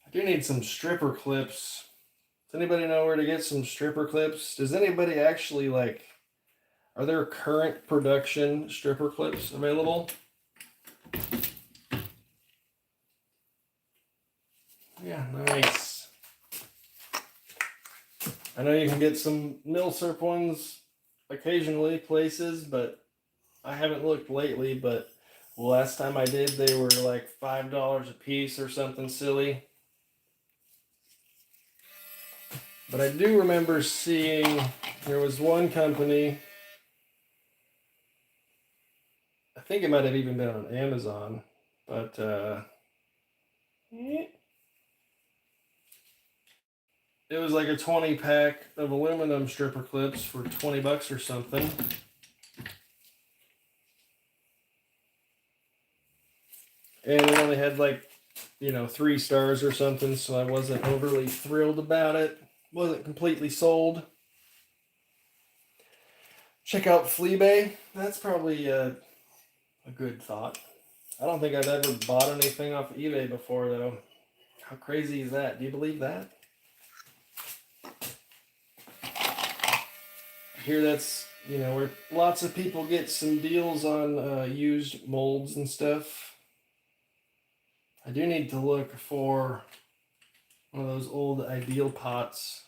I do need some stripper clips. Does anybody know where to get some stripper clips? Does anybody actually are there current production stripper clips available? Yeah, nice. I know you can get some Milsurp ones occasionally places, but I haven't looked lately. But last time I did, they were like $5 a piece or something silly. But I do remember seeing there was one company, I think it might have even been on Amazon, but it was like a 20-pack of aluminum stripper clips for $20 or something. And it only had 3 stars or something, so I wasn't overly thrilled about it. Wasn't completely sold. Check out Fleabay. That's probably a good thought. I don't think I've ever bought anything off eBay before, though. How crazy is that? Do you believe that? I hear that's, where lots of people get some deals on used molds and stuff. I do need to look for one of those old Ideal pots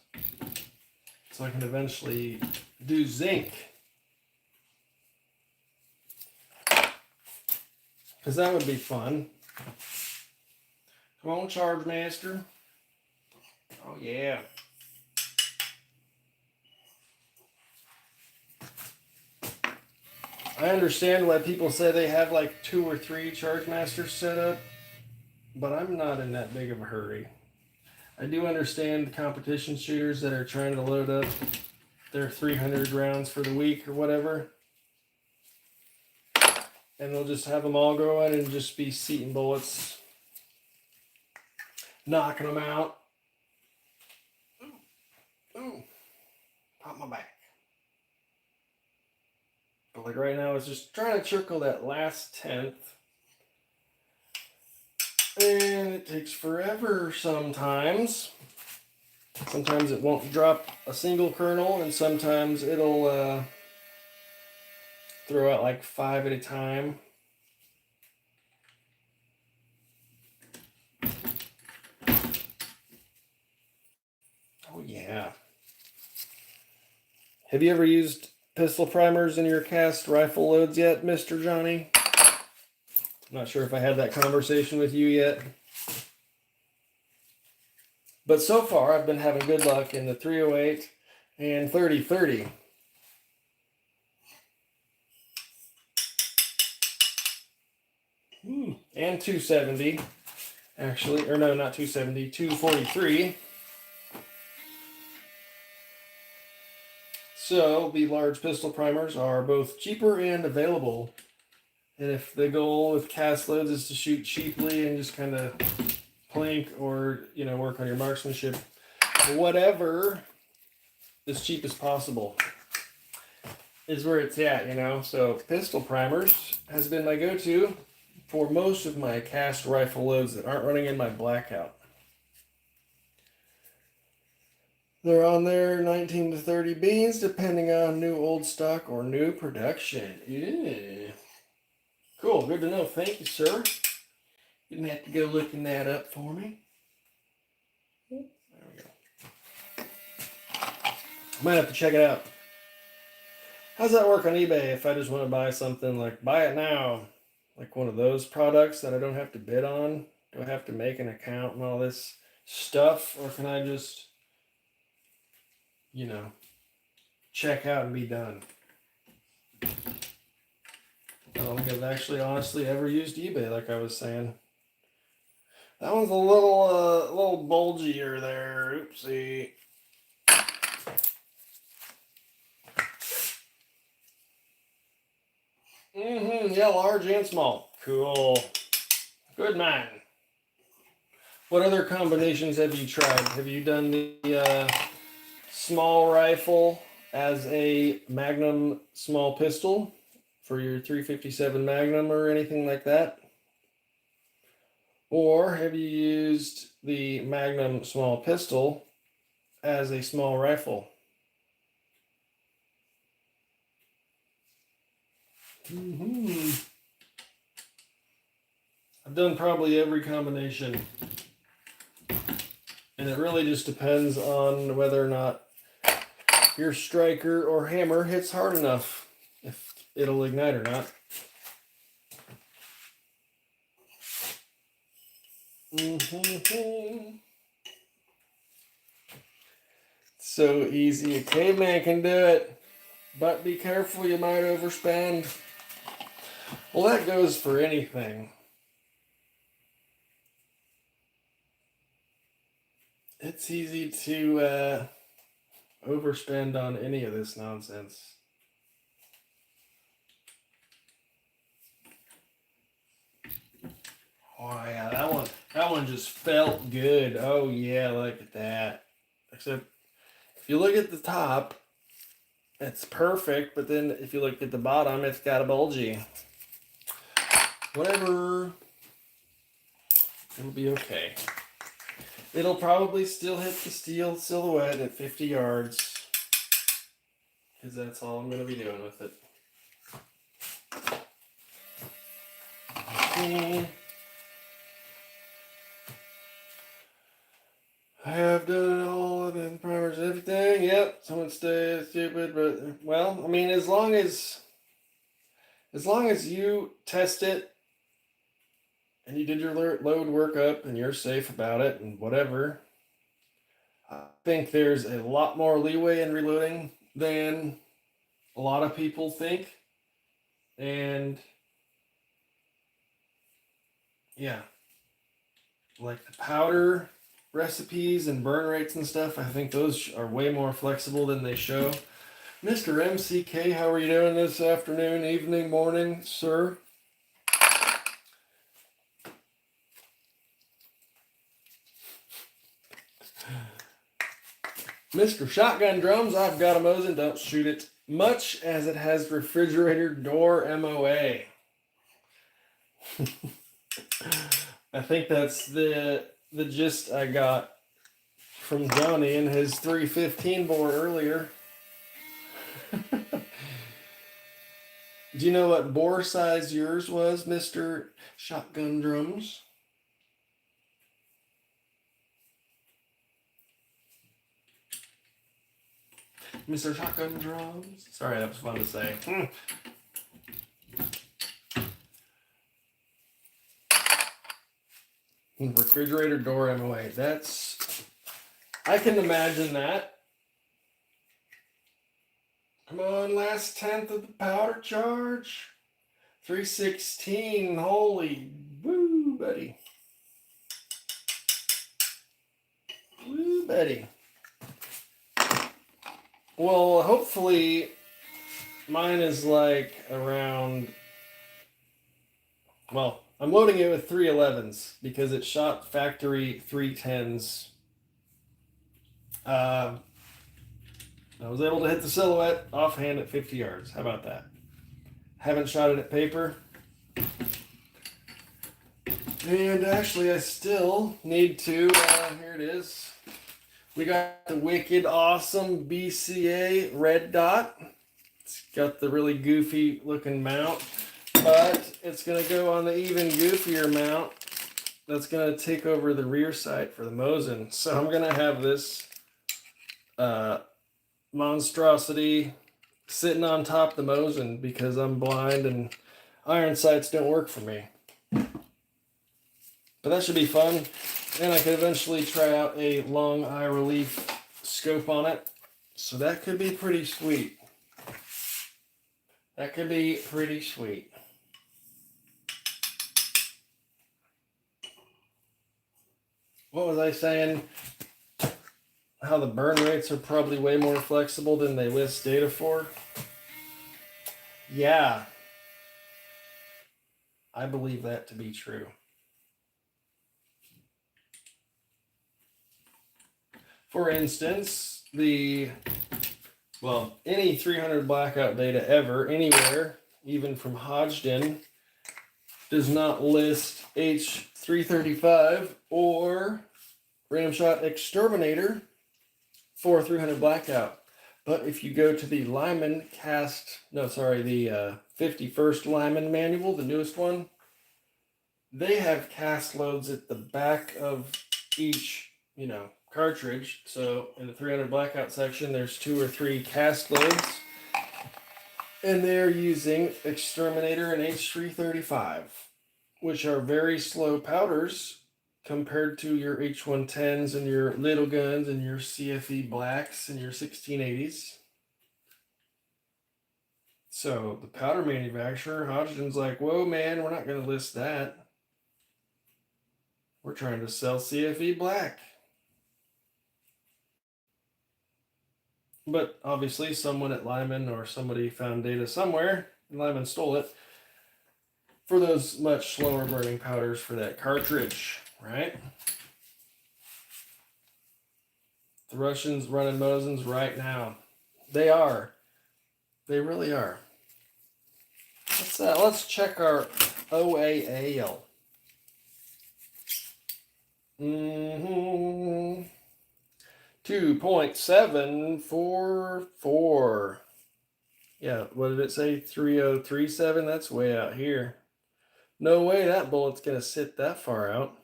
so I can eventually do zinc. Because that would be fun. Come on, Charge Master. Oh, yeah. I understand why people say they have 2 or 3 Charge Masters set up, but I'm not in that big of a hurry. I do understand the competition shooters that are trying to load up their 300 rounds for the week or whatever. And they'll just have them all go in and just be Seton bullets. Knocking them out. Ooh. Pop my back. But right now it's just trying to trickle that last tenth. And it takes forever sometimes. Sometimes it won't drop a single kernel, and sometimes it'll throw out 5 at a time. Oh yeah. Have you ever used pistol primers in your cast rifle loads yet, Mr. Johnny? I'm not sure if I had that conversation with you yet. But so far, I've been having good luck in the 308 and 30-30. And 270, actually. Or no, not 270, 243. So the large pistol primers are both cheaper and available. And if the goal with cast loads is to shoot cheaply and just kind of plank or, work on your marksmanship, whatever, as cheap as possible is where it's at, So pistol primers has been my go-to for most of my cast rifle loads that aren't running in my blackout. They're on there 19 to 30 beans, depending on new old stock or new production. Yeah. Cool, good to know. Thank you, sir. Didn't have to go looking that up for me. There we go. Might have to check it out. How's that work on eBay if I just want to buy something like buy it now? Like one of those products that I don't have to bid on? Do I have to make an account and all this stuff? Or can I just, check out and be done? I don't think I've actually honestly ever used eBay like I was saying. That one's a little bulgier there. Oopsie. Yeah, large and small. Cool. Good man. What other combinations have you tried? Have you done the small rifle as a Magnum small pistol for your 357 Magnum or anything like that? Or have you used the Magnum small pistol as a small rifle? I've done probably every combination. And it really just depends on whether or not your striker or hammer hits hard enough, if it'll ignite or not. So easy, a caveman can do it, but be careful, you might overspend. Well, that goes for anything. It's easy to overspend on any of this nonsense. Oh yeah, that one just felt good. Oh yeah, look at that. Except if you look at the top, it's perfect, but then if you look at the bottom, it's got a bulgy. Whatever. It'll be okay. It'll probably still hit the steel silhouette at 50 yards. Because that's all I'm going to be doing with it. I have done it all, and then primers and everything. Yep, someone stay stupid, but well, I mean, as long as you test it and you did your load workup and you're safe about it and whatever, I think there's a lot more leeway in reloading than a lot of people think. And yeah, like the powder recipes and burn rates and stuff, I think those are way more flexible than they show. Mr. MCK, how are you doing this afternoon, evening, morning, sir? Mr. Shotgun Drums, I've got a Mosin, don't shoot it, much as it has refrigerator door MOA. I think that's the gist I got from Johnny in his 315 bore earlier. Do you know what bore size yours was, Mr. Shotgun Drums? Mr. Shotgun Drums. Sorry, that was fun to say. Refrigerator door MOA. I can imagine that. Come on, last tenth of the powder charge. 316. Holy woo, buddy. Woo, buddy. Well, hopefully mine is like around, well, I'm loading it with 311s because it shot factory 310s. I was able to hit the silhouette offhand at 50 yards. How about that? Haven't shot it at paper. And actually, I still need to, here it is. We got the wicked awesome BCA red dot. It's got the really goofy looking mount, but it's going to go on the even goofier mount that's going to take over the rear sight for the Mosin. So I'm going to have this monstrosity sitting on top of the Mosin because I'm blind and iron sights don't work for me. But that should be fun. And I could eventually try out a long eye relief scope on it. So that could be pretty sweet. That could be pretty sweet. What was I saying? How the burn rates are probably way more flexible than they list data for? Yeah. I believe that to be true. For instance, any 300 blackout data ever, anywhere, even from Hodgdon, does not list H335 or Ramshot Exterminator for 300 blackout. But if you go to the Lyman the 51st Lyman manual, the newest one, they have cast loads at the back of each, cartridge. So in the 300 blackout section, there's 2 or 3 cast loads, and they're using Exterminator and H335, which are very slow powders compared to your H110s and your little guns and your CFE blacks and your 1680s. So the powder manufacturer, Hodgdon's like, whoa, man, we're not going to list that. We're trying to sell CFE black. But obviously someone at Lyman or somebody found data somewhere, and Lyman stole it for those much slower burning powders for that cartridge, right? The Russians running Mosins right now. They are. They really are. Let's check our OAAL. 2.744. Yeah, what did it say? 3037? That's way out here. No way that bullet's going to sit that far out.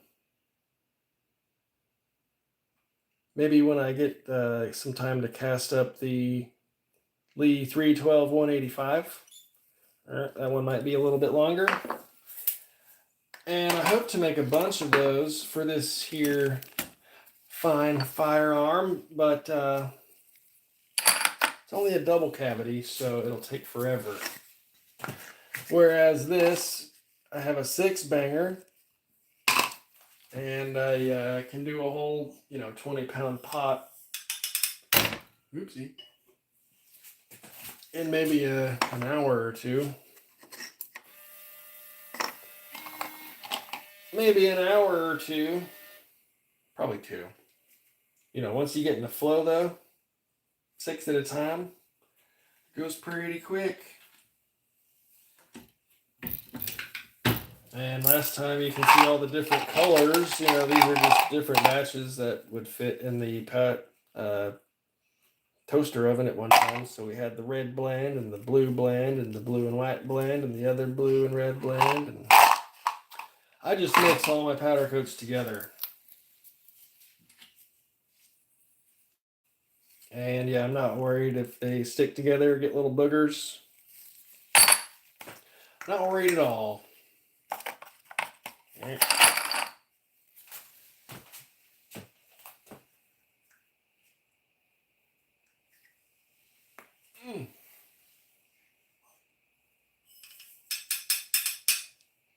Maybe when I get some time to cast up the Lee 312 185. That one might be a little bit longer. And I hope to make a bunch of those for this here fine firearm, but it's only a double cavity, so it'll take forever. Whereas this, I have a 6-banger, and I can do a whole, 20-pound pot. Oopsie. In maybe an hour or two. Maybe an hour or two. Probably 2. Once you get in the flow, though, 6 at a time, it goes pretty quick. And last time you can see all the different colors. These are just different batches that would fit in the toaster oven at one time. So we had the red blend and the blue blend and the blue and white blend and the other blue and red blend. And I just mix all my powder coats together. And yeah, I'm not worried if they stick together or get little boogers. Not worried at all. Right.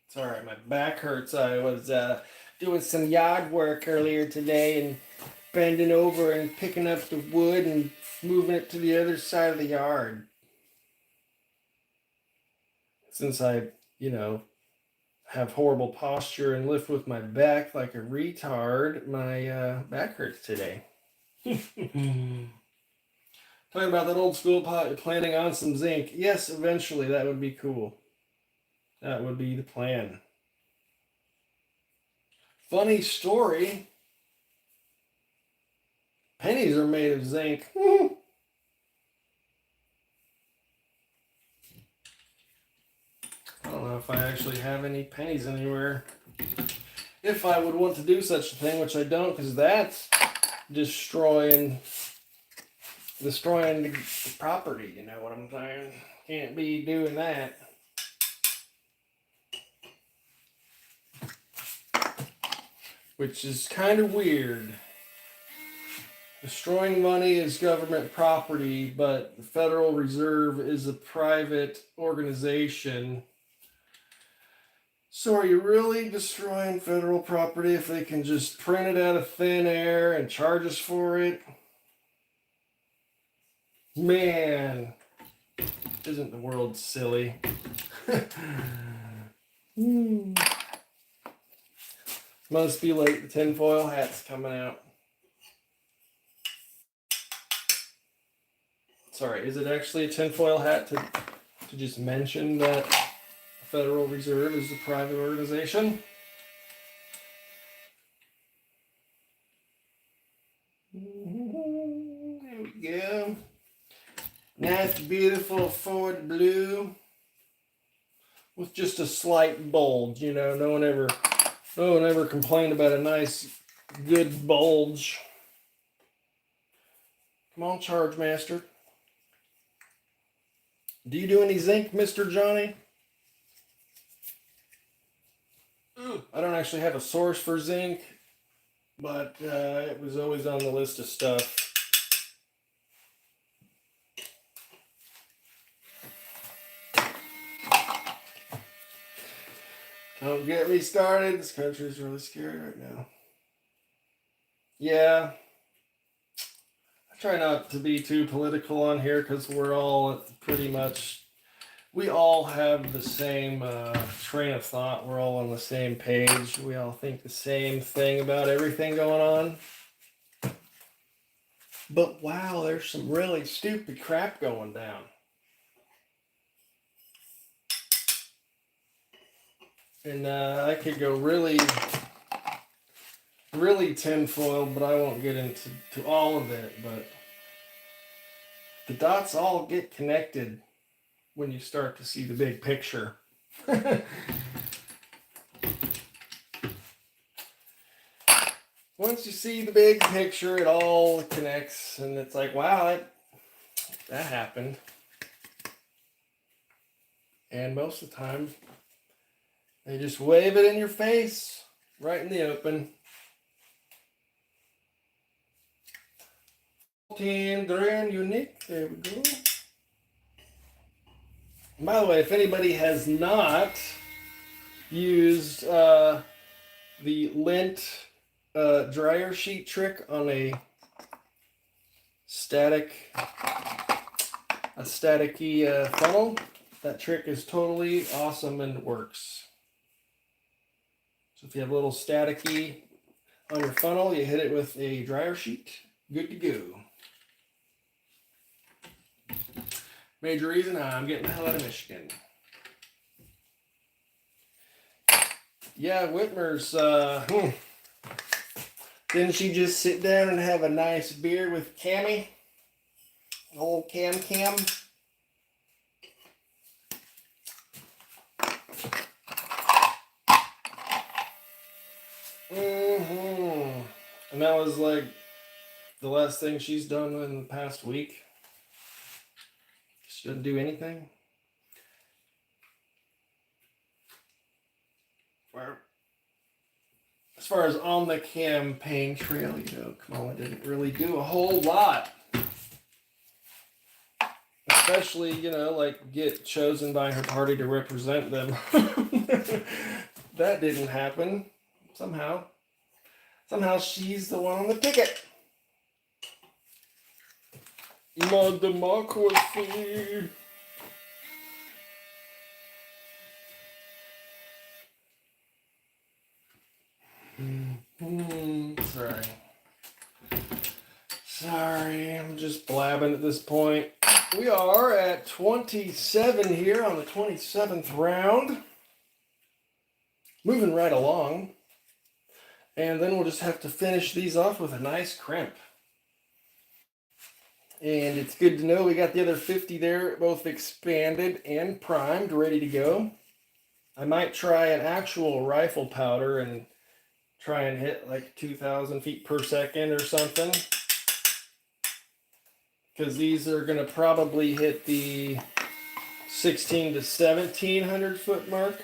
It's all right. My back hurts. I was doing some yard work earlier today and bending over and picking up the wood and moving it to the other side of the yard. Since I, have horrible posture and lift with my back like a retard, my back hurts today. Talking about that old school pot, planning on some zinc. Yes, eventually that would be cool. That would be the plan. Funny story. Pennies are made of zinc. I don't know if I actually have any pennies anywhere. If I would want to do such a thing, which I don't, because that's destroying the property, you know what I'm saying? Can't be doing that. Which is kind of weird. Destroying money is government property, but the Federal Reserve is a private organization. So are you really destroying federal property if they can just print it out of thin air and charge us for it? Man, isn't the world silly? Must be late, the tinfoil hat's coming out. Sorry, is it actually a tinfoil hat to just mention that the Federal Reserve is a private organization? There we go. Nice, beautiful Ford blue with just a slight bulge. You know, no one ever complained about a nice, good bulge. Come on, Charge Master. Do you do any zinc, Mr. Johnny? I don't actually have a source for zinc, but it was always on the list of stuff. Don't get me started. This country is really scary right now. Yeah. I try not to be too political on here because we're all pretty much, we all have the same train of thought. We're all on the same page. We all think the same thing about everything going on. But wow, there's some really stupid crap going down. And I could go really tinfoil, but I won't get into all of it. But the dots all get connected when you start to see the big picture. Once you see the big picture, it all connects, and it's like, wow, that happened. And most of the time, they just wave it in your face, right in the open. TN Grand Unique, there we go. And by the way, if anybody has not used the lint dryer sheet trick on a staticky funnel, that trick is totally awesome and works. So if you have a little staticky on your funnel, you hit it with a dryer sheet, good to go. Major reason I'm getting the hell out of Michigan. Yeah, Whitmer's, didn't she just sit down and have a nice beer with Cammy? Old Cam. And that was like the last thing she's done in the past week. She doesn't do anything. As far as on the campaign trail, you know, Kamala didn't really do a whole lot. Especially, you know, like get chosen by her party to represent them. That didn't happen. Somehow she's the one on the ticket. My democracy. Sorry, I'm just blabbing at this point. We are at 27 here on the 27th round. Moving right along. And then we'll just have to finish these off with a nice crimp. And it's good to know we got the other 50 there, both expanded and primed, ready to go. I might try an actual rifle powder and try and hit like 2,000 feet per second or something. Because these are going to probably hit the 16 to 1,700 foot mark.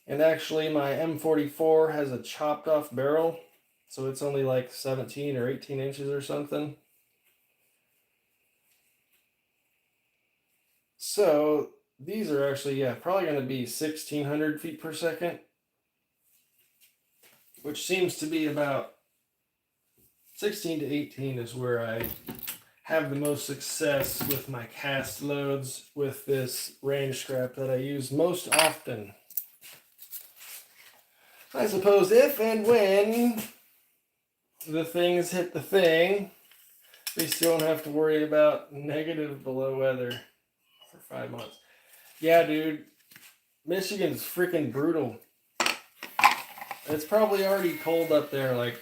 And actually my M44 has a chopped off barrel, so it's only like 17 or 18 inches or something. So these are actually, yeah, probably going to be 1,600 feet per second, which seems to be about 16 to 18 is where I have the most success with my cast loads with this range scrap that I use most often. I suppose if and when the things hit the thing, we still don't have to worry about negative below weather for 5 months. Yeah, dude, Michigan's freaking brutal. It's probably already cold up there. Like,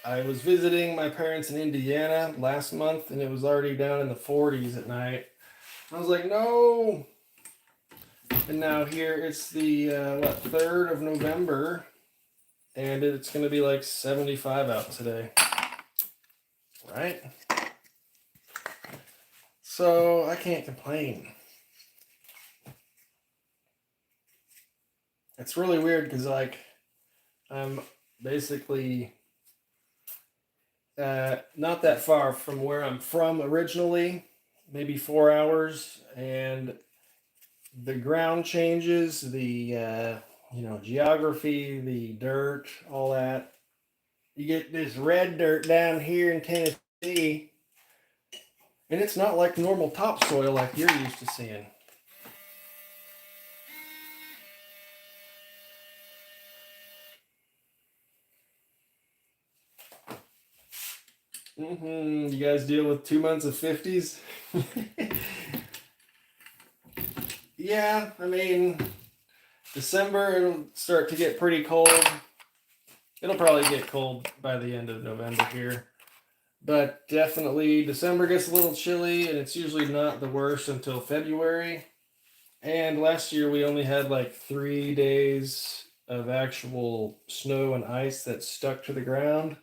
I was visiting my parents in Indiana last month, and it was already down in the 40s at night. I was like, no. And now here it's the 3rd of November, and it's going to be like 75 out today. Right? So I can't complain. It's really weird because, like, I'm basically not that far from where I'm from originally, maybe 4 hours, and the ground changes, the geography, the dirt, all that. You get this red dirt down here in Tennessee, and it's not like normal topsoil like you're used to seeing. You guys deal with 2 months of 50s? Yeah, I mean, December, it'll start to get pretty cold. It'll probably get cold by the end of November here. But definitely December gets a little chilly, and it's usually not the worst until February. And last year we only had like 3 days of actual snow and ice that stuck to the ground.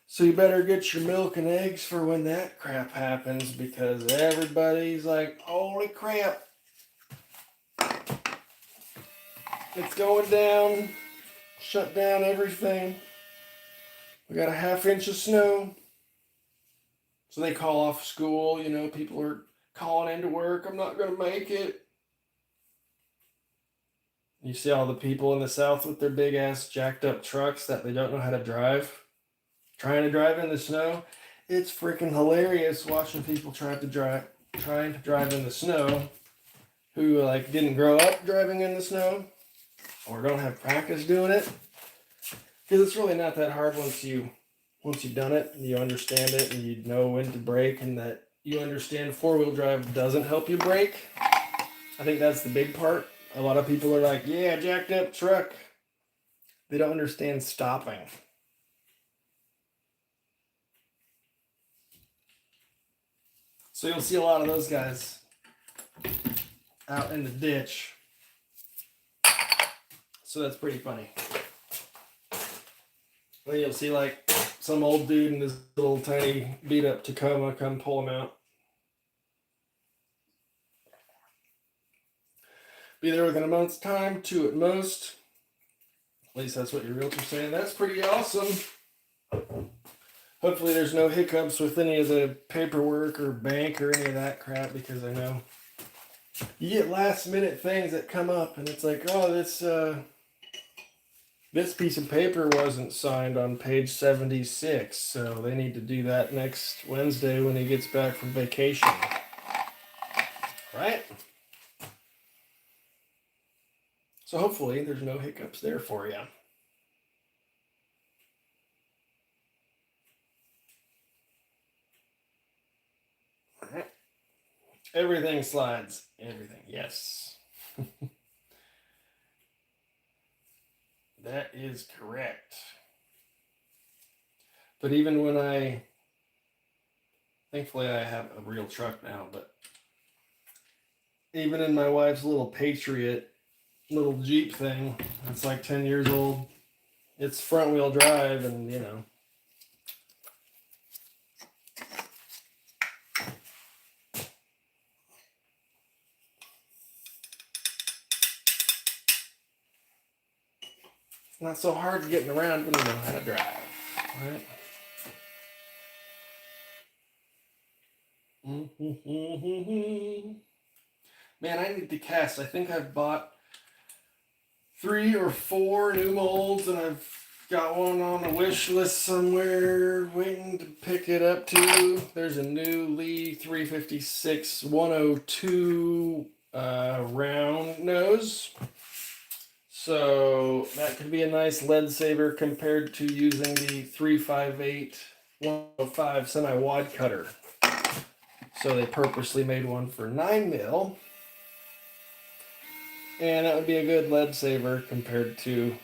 So you better get your milk and eggs for when that crap happens, because everybody's like, holy crap, it's going down, shut down everything. We got a ½ inch of snow. So they call off school, people are calling into work, I'm not going to make it. You see all the people in the South with their big ass jacked up trucks that they don't know how to drive, trying to drive in the snow. It's freaking hilarious watching people trying to drive in the snow who like didn't grow up driving in the snow or don't have practice doing it. Because it's really not that hard once you've done it and you understand it and you know when to brake, and that you understand 4-wheel drive doesn't help you brake. I think that's the big part. A lot of people are like, yeah, jacked up truck. They don't understand stopping. So you'll see a lot of those guys out in the ditch. So that's pretty funny. Then you'll see like some old dude in this little tiny beat up Tacoma come pull him out. Be there within a month's time, 2 at most. At least that's what your realtor's saying. That's pretty awesome. Hopefully there's no hiccups with any of the paperwork or bank or any of that crap, because I know you get last minute things that come up and it's like, oh, this piece of paper wasn't signed on page 76, so they need to do that next Wednesday when he gets back from vacation. Right? So hopefully there's no hiccups there for you. Right. Everything slides. Everything. Yes. That is correct. But even when thankfully I have a real truck now, but even in my wife's little Patriot, little Jeep thing, it's like 10 years old. It's front wheel drive and, you know. It's not so hard getting around when you know how to drive, right? Man, I need to cast. I think I've bought 3 or 4 new molds, and I've got one on the wish list somewhere waiting to pick it up too. There's a new Lee 356 102 round nose. So that could be a nice lead saver compared to using the 358 105 semi-wad cutter. So they purposely made one for 9mm. And that would be a good lead saver compared to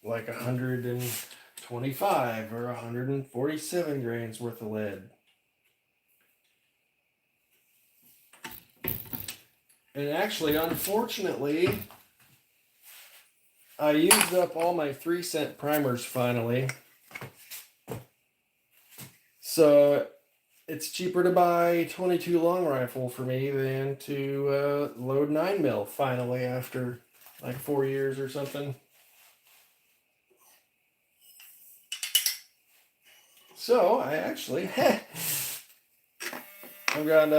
like 125 or 147 grains worth of lead. And actually, unfortunately, I used up all my 3-cent primers finally. So it's cheaper to buy 22 long rifle for me than to load 9mm finally after like 4 years or something. So I actually, I've got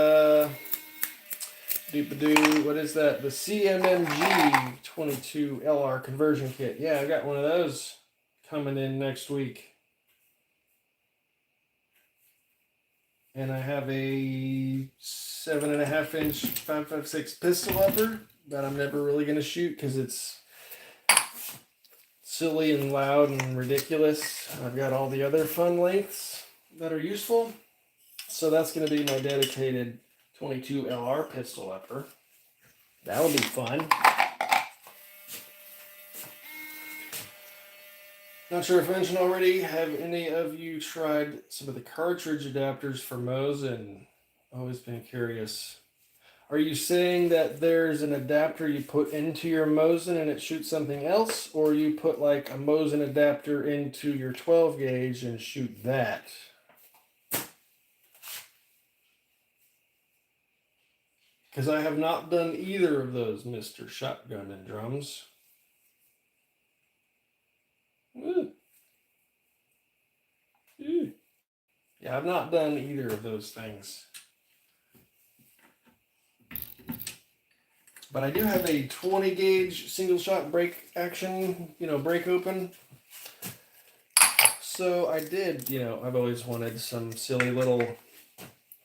what is that? The CMMG 22 LR conversion kit. Yeah, I got one of those coming in next week. And I have a 7.5-inch 5.56 pistol upper that I'm never really going to shoot because it's silly and loud and ridiculous. I've got all the other fun lengths that are useful. So that's going to be my dedicated 22 LR pistol upper. That'll be fun. Not sure if I mentioned already, have any of you tried some of the cartridge adapters for Mosin? Always been curious. Are you saying that there's an adapter you put into your Mosin and it shoots something else? Or you put like a Mosin adapter into your 12 gauge and shoot that? Because I have not done either of those, Mr. Shotgun and Drums. Ooh. Ooh. Yeah, I've not done either of those things. But I do have a 20 gauge single shot break action, break open. So I did, I've always wanted some silly little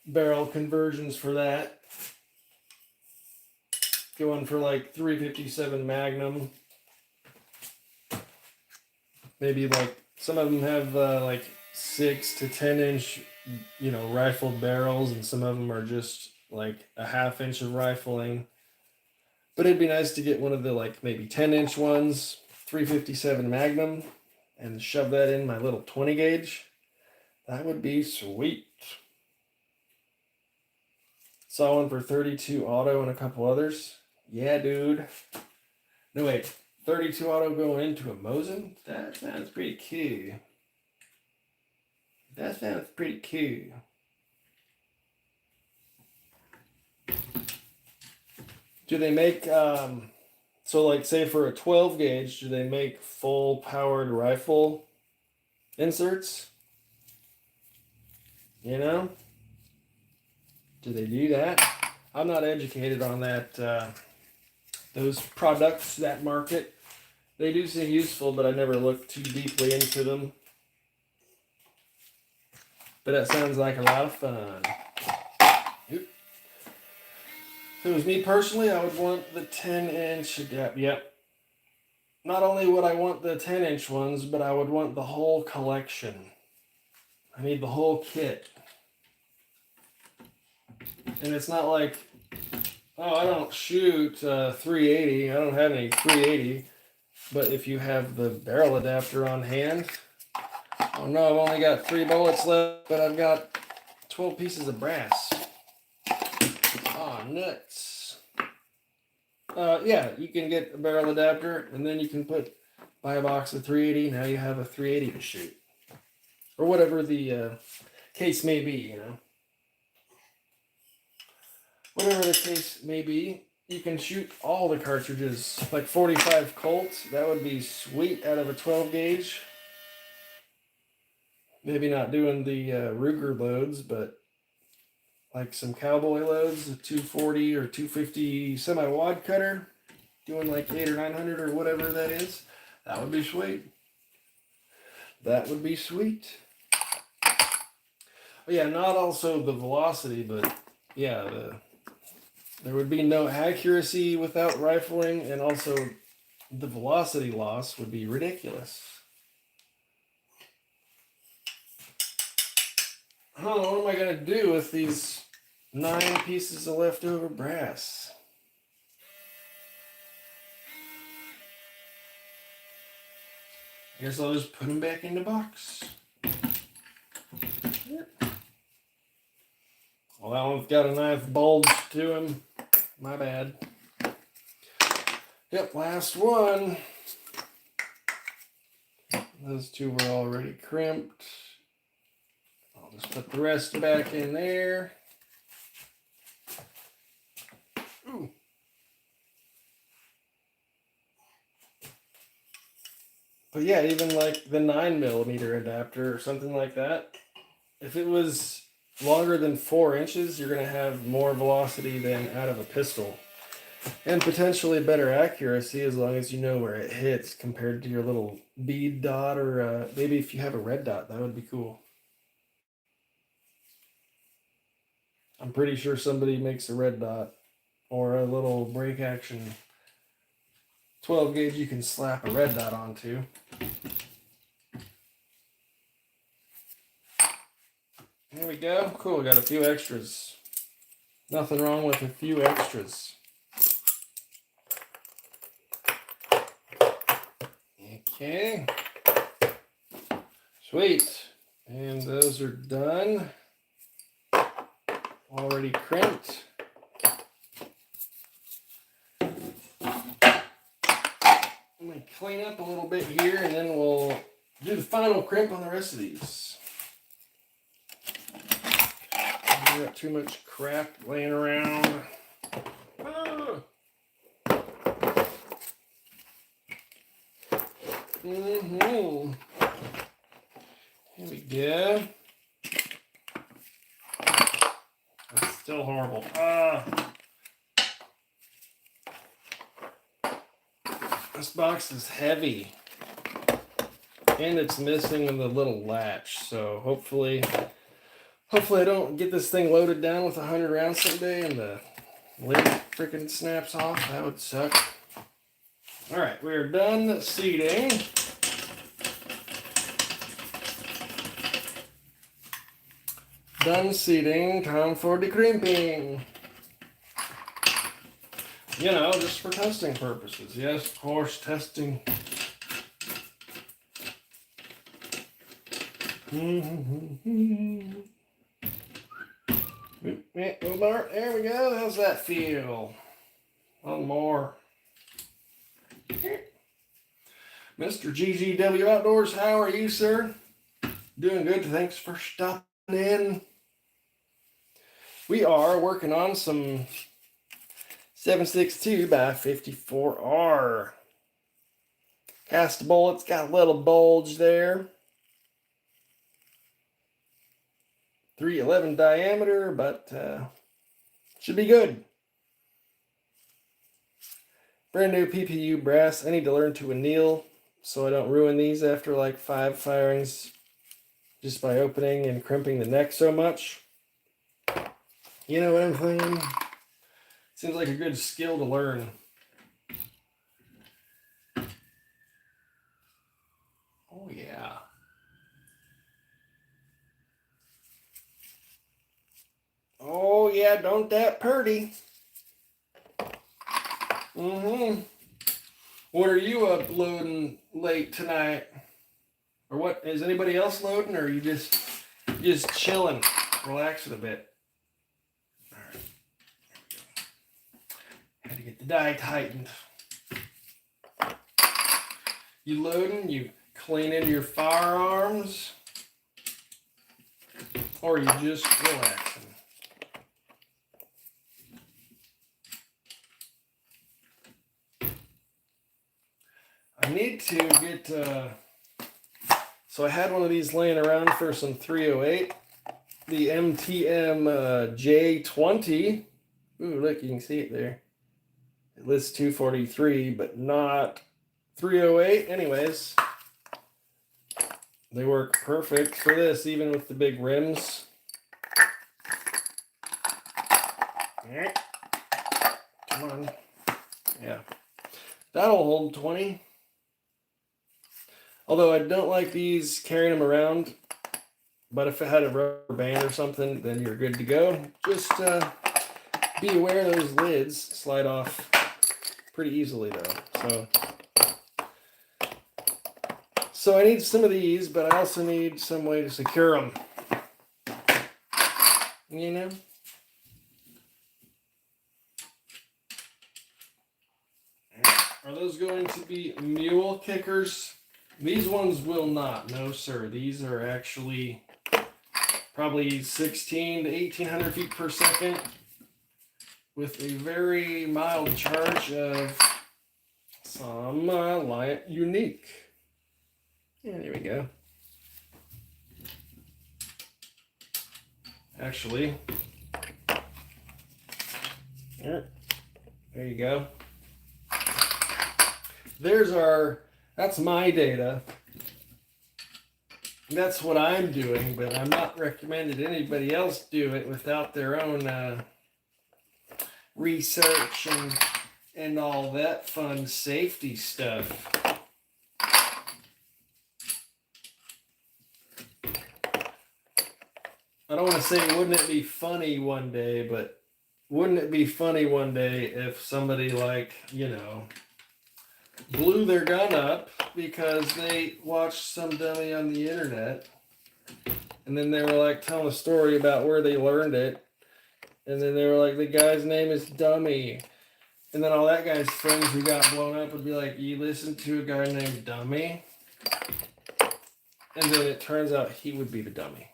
barrel conversions for that. Going for like 357 Magnum. Maybe like some of them have like 6 to 10 inch, rifled barrels, and some of them are just like a 1/2 inch of rifling. But it'd be nice to get one of the like maybe 10-inch ones, 357 Magnum, and shove that in my little 20 gauge. That would be sweet. Saw one for 32 auto and a couple others. Yeah, dude. No, wait. 32 auto going into a Mosin? That sounds pretty cool. That sounds pretty cool. Do they make, so like say for a 12 gauge, do they make full powered rifle inserts? Do they do that? I'm not educated on that, those products, that market. They do seem useful, but I never looked too deeply into them. But that sounds like a lot of fun. If it was me personally, I would want the 10-inch adapter. Yep. Not only would I want the 10-inch ones, but I would want the whole collection. I need the whole kit. And it's not like, oh, I don't shoot 380. I don't have any 380. But if you have the barrel adapter on hand, oh no, I've only got 3 bullets left, but I've got 12 pieces of brass. Ah, nuts. Yeah, you can get a barrel adapter, and then you can buy a box of 380. Now you have a 380 to shoot, or whatever the case may be. You know, whatever the case may be, you can shoot all the cartridges, like 45 Colt. That would be sweet out of a 12 gauge. Maybe not doing the Ruger loads, but like some cowboy loads, a 240 or 250 semi-wad cutter, doing like 800 or 900 or whatever that is. That would be sweet. That would be sweet. But yeah, not also the velocity, but yeah, there would be no accuracy without rifling, and also the velocity loss would be ridiculous. Oh, what am I going to do with these 9 pieces of leftover brass? I guess I'll just put them back in the box. Yep. Well, that one's got a nice bulge to him. My bad. Yep, last one. Those 2 were already crimped. I'll just put the rest back in there. Ooh. But yeah, even like the 9mm adapter or something like that, if it was longer than 4 inches, you're going to have more velocity than out of a pistol. And potentially better accuracy as long as you know where it hits compared to your little bead dot, or maybe if you have a red dot, that would be cool. I'm pretty sure somebody makes a red dot or a little break action 12 gauge you can slap a red dot onto. There we go. Cool, got a few extras. Nothing wrong with a few extras. Okay. Sweet. And those are done. Already crimped. I'm going to clean up a little bit here, and then we'll do the final crimp on the rest of these. I got too much crap laying around. Here we go. That's still horrible. This box is heavy, and it's missing the little latch. So hopefully I don't get this thing loaded down with 100 rounds someday and the lid freaking snaps off. That would suck. All right, we're done seating. Done seating. Time for decrimping. You know, just for testing purposes. Yes, of course, testing. There we go. How's that feel? One more. Mr. GGW Outdoors, how are you, sir? Doing good. Thanks for stopping in. We are working on some 7.62 by 54R. Cast bullet's got a little bulge there. 311 diameter, but should be good. Brand new PPU brass. I need to learn to anneal so I don't ruin these after like 5 firings just by opening and crimping the neck so much. You know what I'm saying? Seems like a good skill to learn. Oh yeah. Oh yeah, don't that purty. What are you uploading late tonight? Or what? Is anybody else loading, or are you just chilling, relaxing a bit? All right. Had to get the die tightened. You loading? You cleaning your firearms? Or you just relaxing? I need to get, so I had one of these laying around for some 308. The MTM J20. Ooh, look, you can see it there. It lists 243, but not 308. Anyways, they work perfect for this, even with the big rims. Come on. Yeah. That'll hold 20. Although I don't like these carrying them around, but if it had a rubber band or something, then you're good to go. Just be aware those lids slide off pretty easily though. So I need some of these, but I also need some way to secure them. You know? Are those going to be mule kickers? These ones will not. No, sir. These are actually probably 16 to 1800 feet per second with a very mild charge of some Lion Unique. Yeah, there we go. Actually, there you go. That's my data. That's what I'm doing, but I'm not recommending anybody else do it without their own research and all that fun safety stuff. I don't want to say wouldn't it be funny one day, but wouldn't it be funny one day if somebody blew their gun up because they watched some dummy on the internet, and then they were like telling a story about where they learned it, and then they were like, the guy's name is Dummy, and then all that guy's friends who got blown up would be like, you listened to a guy named Dummy? And then it turns out he would be the dummy.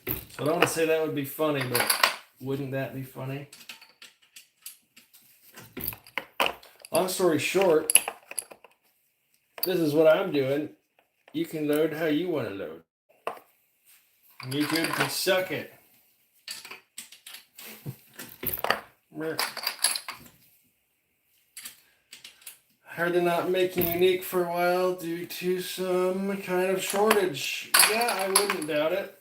So I don't want to say that would be funny, but wouldn't that be funny? Long story short, this is what I'm doing. You can load how you want to load. YouTube can suck it. I heard they're not making Unique for a while due to some kind of shortage. Yeah, I wouldn't doubt it.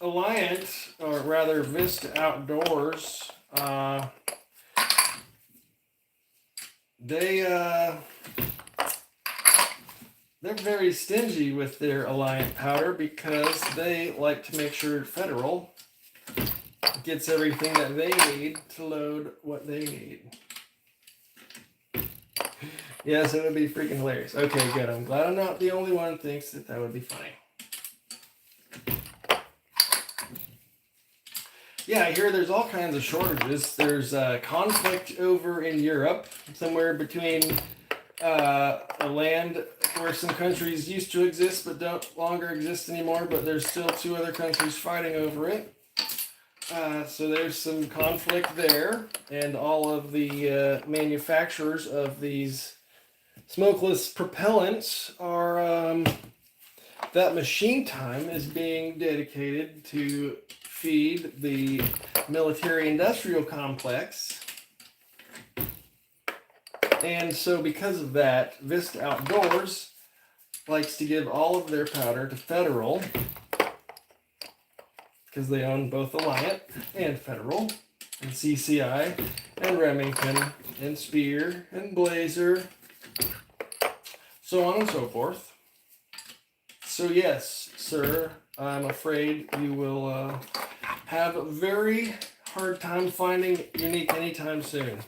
Alliant, or rather Vista Outdoors, they're very stingy with their Alliant powder because they like to make sure Federal gets everything that they need to load what they need. Yes, it would be freaking hilarious. Okay, good. I'm glad I'm not the only one who thinks that would be funny. Yeah, I hear there's all kinds of shortages. There's conflict over in Europe, somewhere between a land where some countries used to exist but don't longer exist anymore, but there's still 2 other countries fighting over it. So there's some conflict there, and all of the manufacturers of these smokeless propellants are, that machine time is being dedicated to feed the military-industrial complex. And so because of that, Vista Outdoors likes to give all of their powder to Federal, because they own both Alliant and Federal, and CCI, and Remington, and Spear, and Blazer, so on and so forth. So yes, sir, I'm afraid you will have a very hard time finding Unique anytime soon.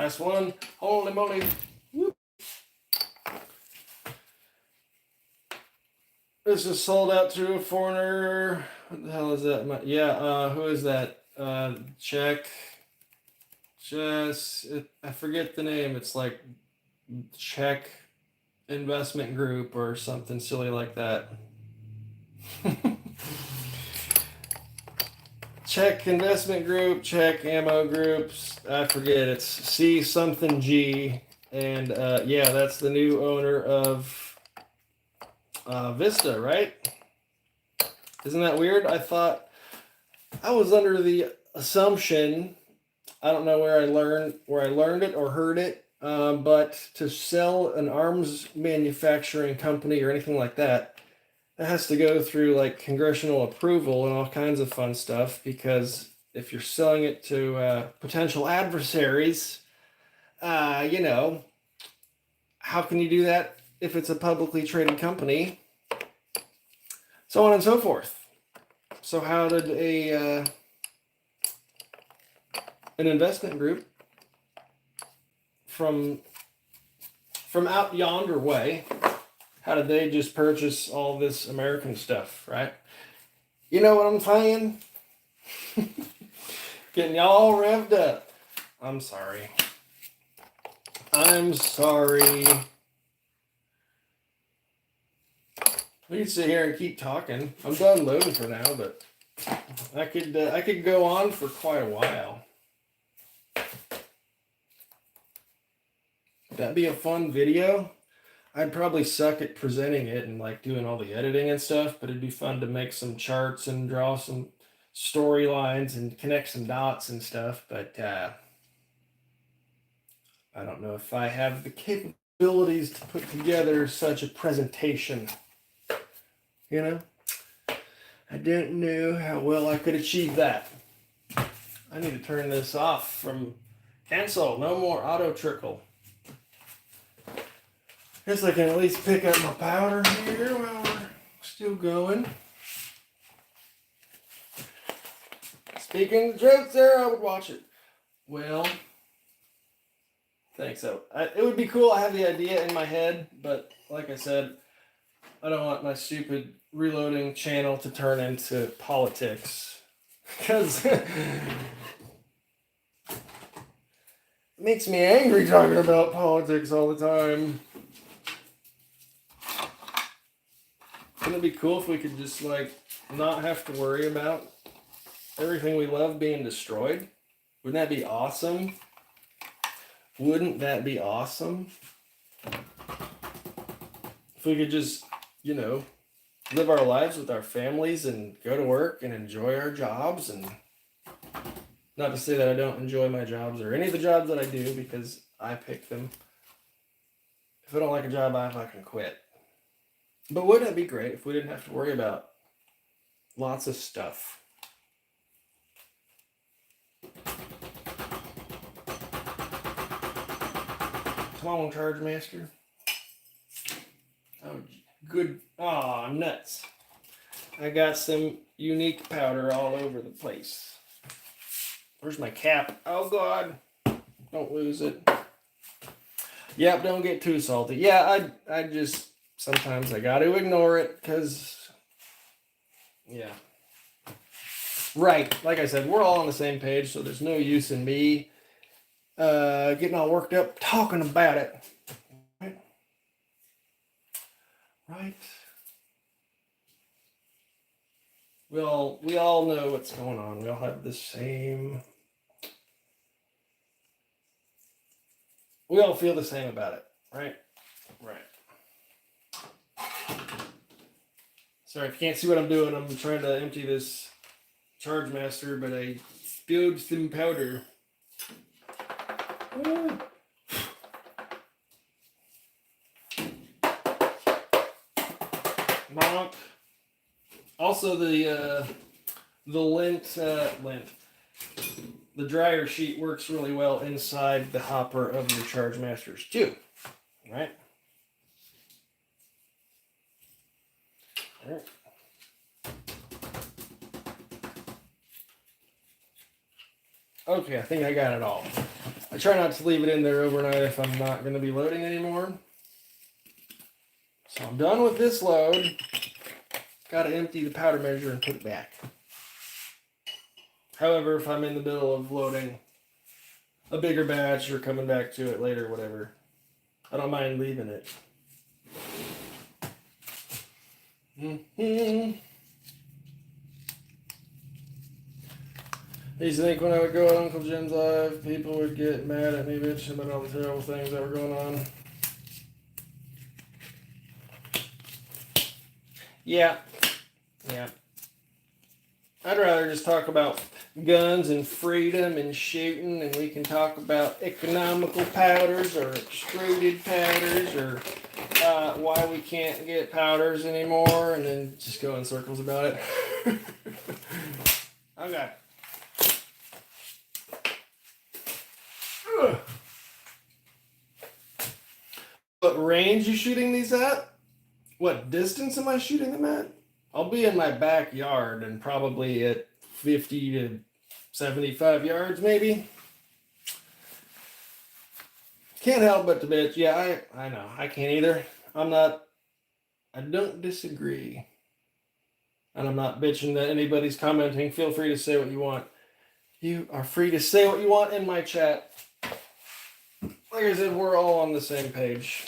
Last one. Holy moly. Whoop. This is sold out to a foreigner. What the hell is that? Yeah, who is that? Czech. I forget the name. It's like Czech Investment Group or something silly like that. Czech Investment Group, Czech Ammo Groups. I forget. It's C something G. And yeah, that's the new owner of Vista, right? Isn't that weird? I was under the assumption, I don't know where I learned it or heard it, but to sell an arms manufacturing company or anything like that, it has to go through like congressional approval and all kinds of fun stuff, because if you're selling it to potential adversaries, you know, how can you do that if it's a publicly traded company? So on and so forth. So how did an investment group from out yonder way, how did they just purchase all this American stuff, right? You know what I'm saying? Getting y'all revved up. I'm sorry. We can sit here and keep talking. I'm done loading for now, but I could go on for quite a while. That'd be a fun video. I'd probably suck at presenting it and like doing all the editing and stuff, but it'd be fun to make some charts and draw some storylines and connect some dots and stuff. But I don't know if I have the capabilities to put together such a presentation. You know? I don't know how well I could achieve that. I need to turn this off from cancel. No more auto trickle. Guess I can at least pick up my powder here while we're still going. Speaking of jokes there, I would watch it. Well, thanks. It would be cool. I have the idea in my head, but like I said, I don't want my stupid reloading channel to turn into politics. Because it makes me angry talking about politics all the time. Wouldn't it be cool if we could just like not have to worry about everything we love being destroyed? Wouldn't that be awesome? Wouldn't that be awesome? If we could just, you know, live our lives with our families and go to work and enjoy our jobs. And not to say that I don't enjoy my jobs or any of the jobs that I do, because I pick them. If I don't like a job, I can quit. But wouldn't it be great if we didn't have to worry about lots of stuff? Come on, Charge Master. Oh, good. Aw, nuts. I got some unique powder all over the place. Where's my cap? Oh, God. Don't lose it. Yep, don't get too salty. Yeah, I just... Sometimes I got to ignore it because, yeah. Right. Like I said, we're all on the same page, so there's no use in me getting all worked up talking about it. Right. We all know what's going on. We all have the same... We all feel the same about it, right? Right. Sorry, if you can't see what I'm doing, I'm trying to empty this Charge Master, but I spilled some powder. Monk. Also, the lint, the dryer sheet works really well inside the hopper of your Charge Masters too, right? All right. Okay, I think I got it all. I try not to leave it in there overnight if I'm not going to be loading anymore. So I'm done with this load. Got to empty the powder measure and put it back. However, if I'm in the middle of loading a bigger batch or coming back to it later, whatever, I don't mind leaving it. I used to think when I would go on Uncle Jim's live, people would get mad at me bitching about all the terrible things that were going on. Yeah. I'd rather just talk about guns and freedom and shooting, and we can talk about economical powders or extruded powders or why we can't get powders anymore, and then just go in circles about it. Okay. What range you shooting these at? What distance am I shooting them at? I'll be in my backyard and probably at 50 to 75 yards maybe. Can't help but to bitch. Yeah, I know. I can't either. I don't disagree. And I'm not bitching that anybody's commenting. Feel free to say what you want. You are free to say what you want in my chat. Like I said, we're all on the same page.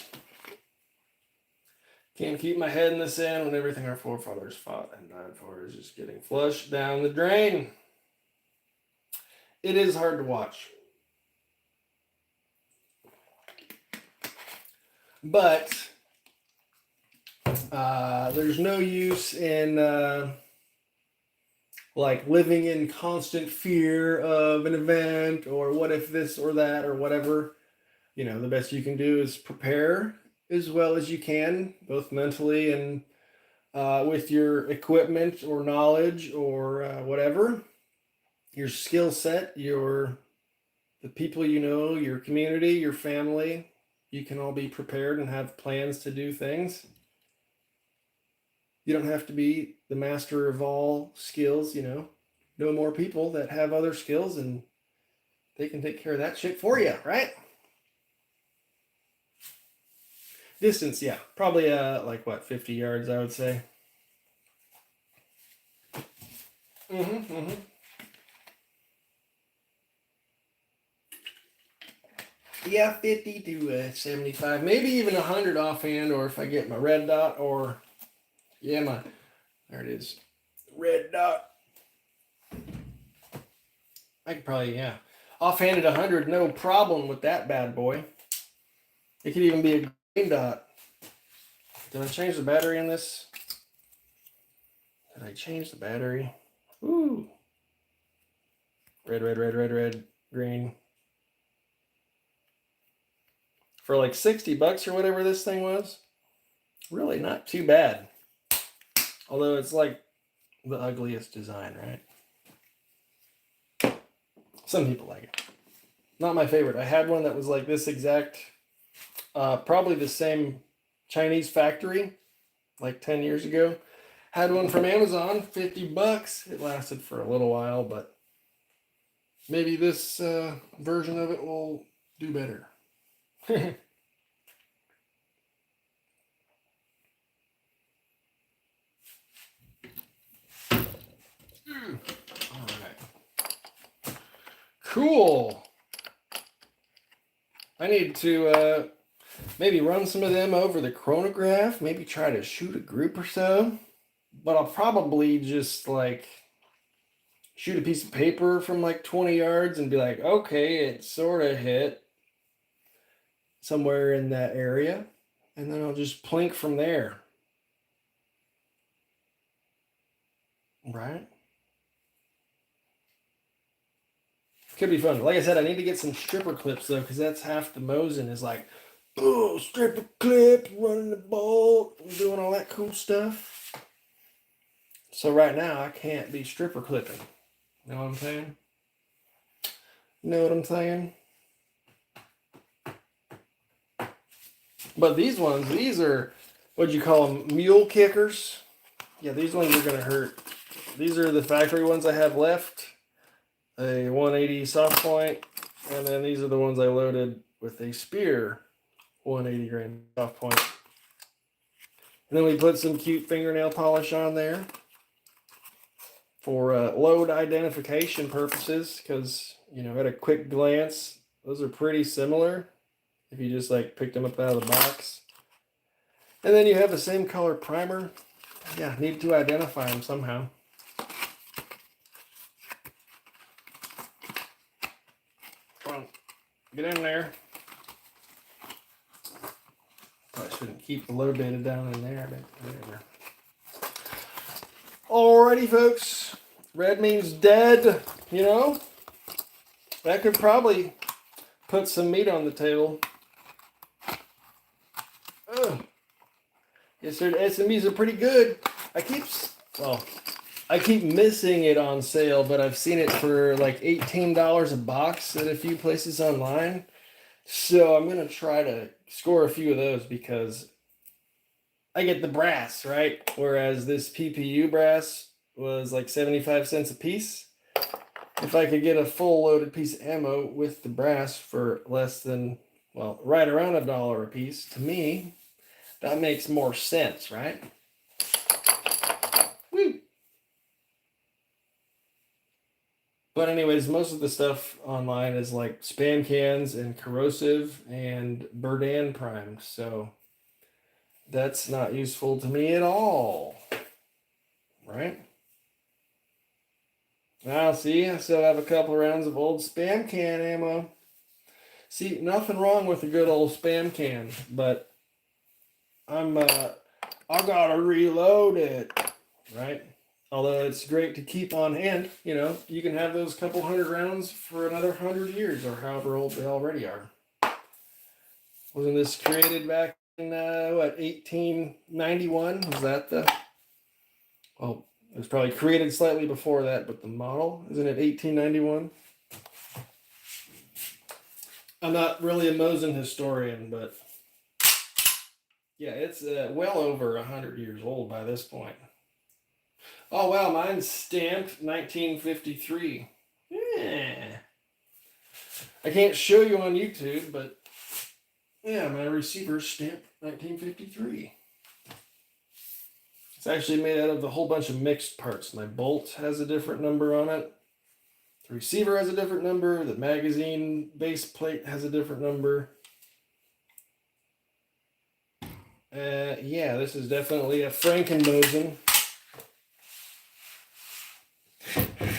Can't keep my head in the sand when everything our forefathers fought and died for is just getting flushed down the drain. It is hard to watch. But there's no use in like living in constant fear of an event or what if this or that or whatever. You know, the best you can do is prepare as well as you can, both mentally and with your equipment or knowledge or whatever, your skill set, the people you know, your community, your family. You can all be prepared and have plans to do things. You don't have to be the master of all skills, you know. Know more people that have other skills and they can take care of that shit for you, right? Distance, yeah. Probably like what, 50 yards, I would say. Yeah, 50 to 75, maybe even 100 offhand, or if I get my red dot, or yeah, there it is, red dot. I could probably, yeah, offhanded 100, no problem with that bad boy. It could even be a green dot. Did I change the battery in this? Did I change the battery? Ooh. Red, green. For like 60 bucks or whatever this thing was. Really not too bad. Although it's like the ugliest design, right? Some people like it. Not my favorite. I had one that was like this exact, probably the same Chinese factory, like 10 years ago. Had one from Amazon, 50 bucks. It lasted for a little while, but maybe this version of it will do better. All right. Cool. I need to maybe run some of them over the chronograph, maybe try to shoot a group or so. But I'll probably just like shoot a piece of paper from like 20 yards and be like, okay, it sort of hit somewhere in that area. And then I'll just plink from there. Right? Could be fun. Like I said, I need to get some stripper clips though, because that's half the Mosin is like, oh, stripper clip, running the bolt, doing all that cool stuff. So right now I can't be stripper clipping. Know what I'm saying? Know what I'm saying? But these ones, these are, what'd you call them, mule kickers? Yeah, these ones are going to hurt. These are the factory ones I have left. A 180 soft point And then these are the ones I loaded with a Spear 180 grain soft point. And then we put some cute fingernail polish on there for load identification purposes, because, you know, at a quick glance, those are pretty similar if you just like picked them up out of the box. And then you have the same color primer. Yeah, need to identify them somehow. Come on, get in there. I shouldn't keep the load data down in there, but whatever. Alrighty, folks. Red means dead, you know? That could probably put some meat on the table. Ugh. Yes, sir. The SMBs are pretty good. I keep missing it on sale, but I've seen it for like $18 a box at a few places online. So I'm gonna try to score a few of those because I get the brass, right? Whereas this PPU brass was like 75 cents a piece. If I could get a full loaded piece of ammo with the brass for less than, well, right around $1 a piece, to me, that makes more sense, right? Woo! But anyways, most of the stuff online is like spam cans and corrosive and Berdan primed, so that's not useful to me at all, right? Now, see, I still have a couple rounds of old spam can ammo. See, nothing wrong with a good old spam can, but I gotta reload it, right? Although it's great to keep on hand, you know, you can have those couple hundred rounds for another 100 years or however old they already are. Wasn't this created back in, 1891? Was that the, well, it was probably created slightly before that, but the model, isn't it 1891? I'm not really a Mosin historian, but yeah, it's well over 100 years old by this point. Oh, wow, mine's stamped 1953. Yeah. I can't show you on YouTube, but yeah, my receiver's stamped 1953. It's actually made out of a whole bunch of mixed parts. My bolt has a different number on it. The receiver has a different number. The magazine base plate has a different number. Yeah, this is definitely a Franken-Mosin.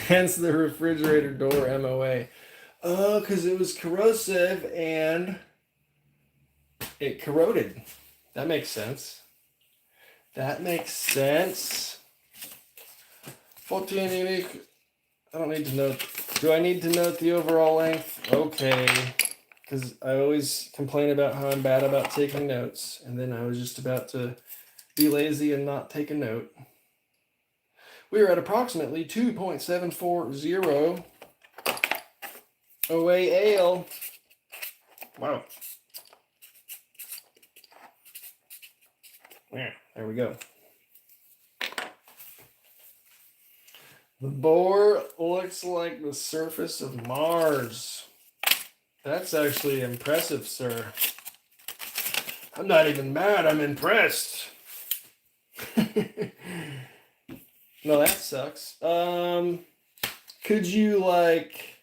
Hence the refrigerator door MOA. Oh, because it was corrosive and it corroded. That makes sense. That makes sense. 14 unique. I don't need to note. Do I need to note the overall length? Okay. Because I always complain about how I'm bad about taking notes. And then I was just about to be lazy and not take a note. We are at approximately 2.740 OA ale. Wow. Yeah, there we go. The bore looks like the surface of Mars. That's actually impressive, sir. I'm not even mad, I'm impressed. No, that sucks. Could you, like,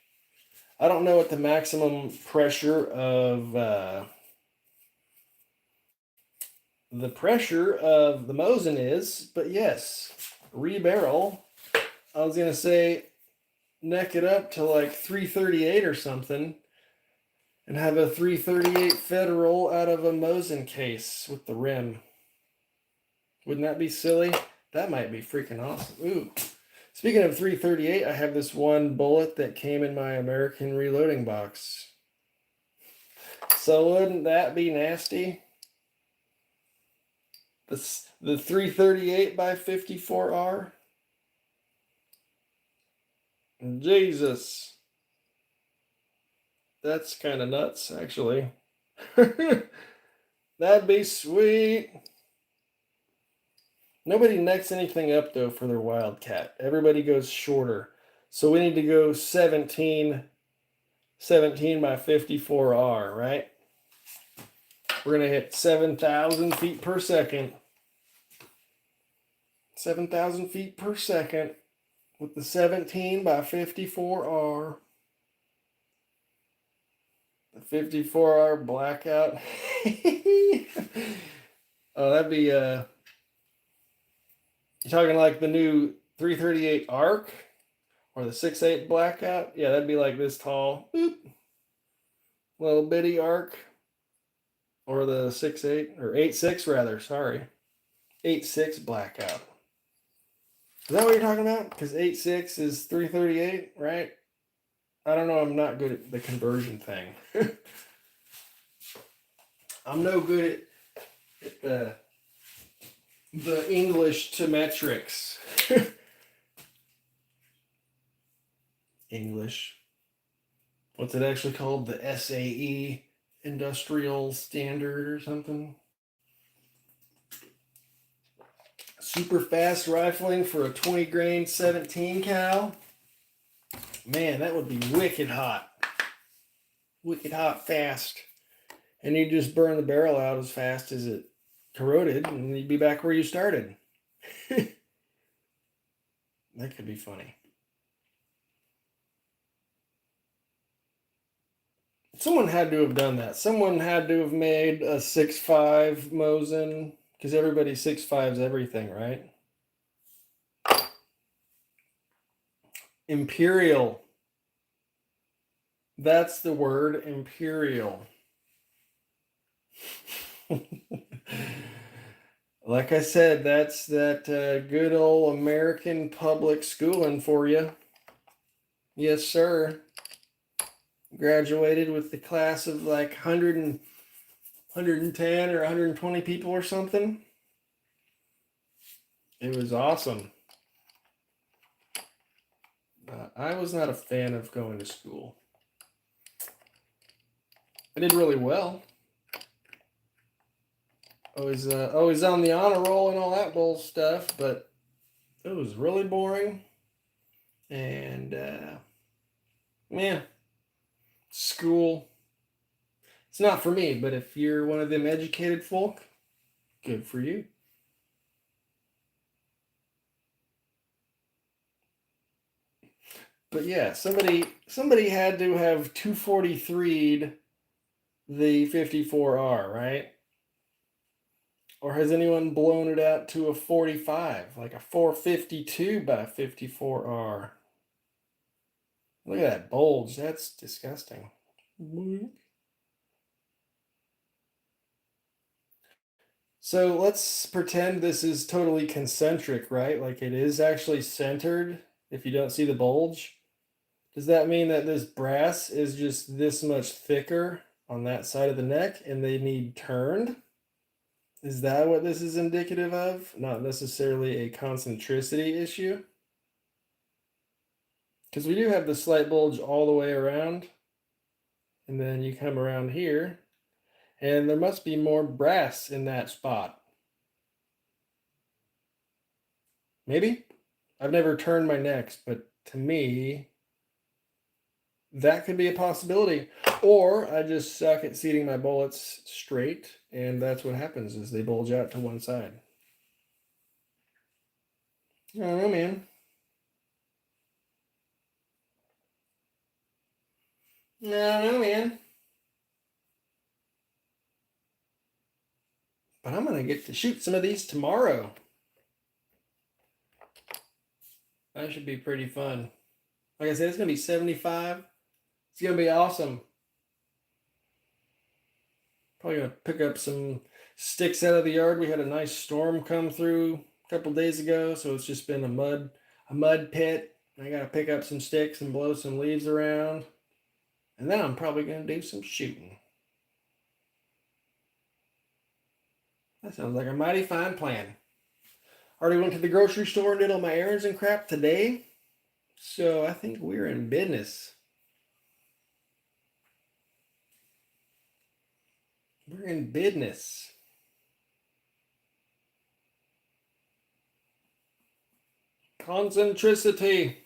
I don't know what the maximum pressure of the Mosin is, but yes, rebarrel. I was gonna say neck it up to like 338 or something and have a 338 Federal out of a Mosin case with the rim. Wouldn't that be silly? That might be freaking awesome. Ooh. Speaking of 338, I have this one bullet that came in my American reloading box. So wouldn't that be nasty? The 338 by 54R? Jesus. That's kind of nuts, actually. That'd be sweet. Nobody necks anything up, though, for their Wildcat. Everybody goes shorter. So we need to go 17 17 by 54R, right? We're going to hit 7,000 feet per second. 7,000 feet per second with the 17 by 54R. The 54R blackout. Oh, that'd be, you're talking like the new 338 arc or the 6.8 blackout? Yeah, that'd be like this tall. Boop. Little bitty arc. Or the 6.8 or 8.6 rather, sorry. 8.6 blackout. Is that what you're talking about? Because 8.6 is 338, right? I don't know. I'm not good at the conversion thing. I'm no good at the English to metrics. English. What's it actually called? The SAE, Industrial Standard or something? Super fast rifling for a 20 grain 17 cal. Man, that would be wicked hot. Wicked hot fast. And you just burn the barrel out as fast as it corroded, and you'd be back where you started. That could be funny. Someone had to have done that. Someone had to have made a 6.5 Mosin, because everybody 6.5s everything, right? Imperial. That's the word, imperial. Like I said, that's that good old American public schooling for you. Yes, sir. Graduated with the class of like 110 or 120 people or something. It was awesome. I was not a fan of going to school. I did really well. Always on the honor roll and all that bull stuff, but it was really boring. And yeah, school. It's not for me, but if you're one of them educated folk, good for you. But yeah, somebody had to have 243'd the 54R, right? Or has anyone blown it out to a 45, like a 452 by 54R? Look at that bulge. That's disgusting. So let's pretend this is totally concentric, right? Like it is actually centered if you don't see the bulge. Does that mean that this brass is just this much thicker on that side of the neck and they need turned? Is that what this is indicative of? Not necessarily a concentricity issue? Because we do have the slight bulge all the way around. And then you come around here. And there must be more brass in that spot. Maybe? I've never turned my necks, but to me, that could be a possibility. Or I just suck at seating my bullets straight, and that's what happens is they bulge out to one side. I don't know, man. I don't know, man. But I'm going to get to shoot some of these tomorrow. That should be pretty fun. Like I said, it's going to be 75. It's going to be awesome. Probably going to pick up some sticks out of the yard. We had a nice storm come through a couple days ago, so it's just been a mud pit. I got to pick up some sticks and blow some leaves around. And then I'm probably going to do some shooting. That sounds like a mighty fine plan. Already went to the grocery store and did all my errands and crap today. So I think we're in business. We're in business. Concentricity.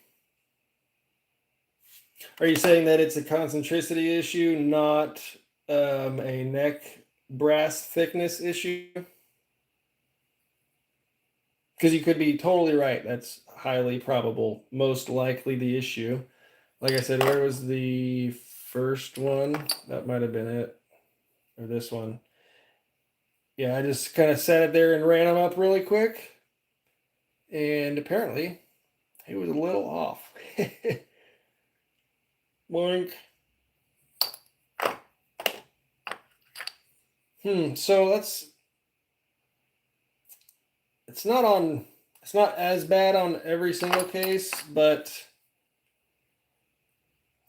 Are you saying that it's a concentricity issue, not a neck brass thickness issue? Because you could be totally right. That's highly probable, most likely the issue. Like I said, where was the first one? That might have been it. Or this one. Yeah, I just kind of sat it there and ran them up really quick. And apparently, it was a little off. Boink. So it's not as bad on every single case, but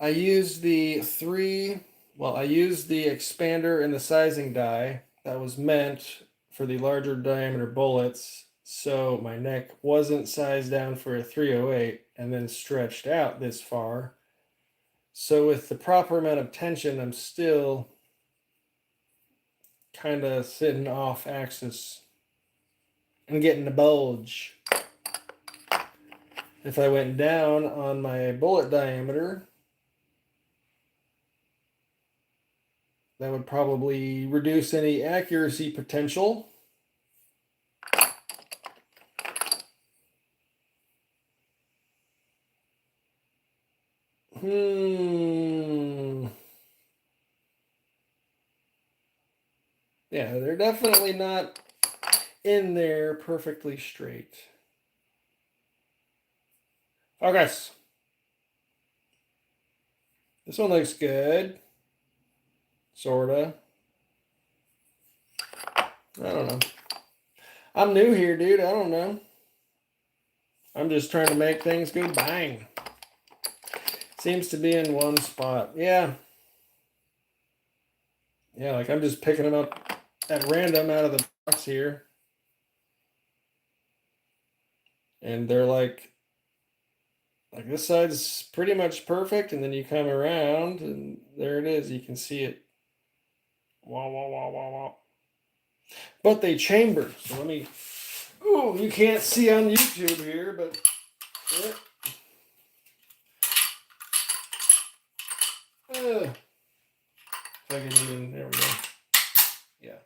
I used the expander and the sizing die that was meant for the larger diameter bullets, so my neck wasn't sized down for a 308 and then stretched out this far. So with the proper amount of tension, I'm still kind of sitting off axis and getting the bulge. If I went down on my bullet diameter, that would probably reduce any accuracy potential. Yeah, they're definitely not in there perfectly straight. Okay. This one looks good. Sorta. I don't know. I'm new here, dude. I don't know. I'm just trying to make things go bang. Seems to be in one spot. Yeah. Yeah, like I'm just picking them up at random out of the box here. And they're like this side's pretty much perfect, and then you come around and there it is. You can see it. Wah, wah, wah, wah, wah. But they chamber. So let me, you can't see on YouTube here, but yeah. If I can even, there we go. Yeah.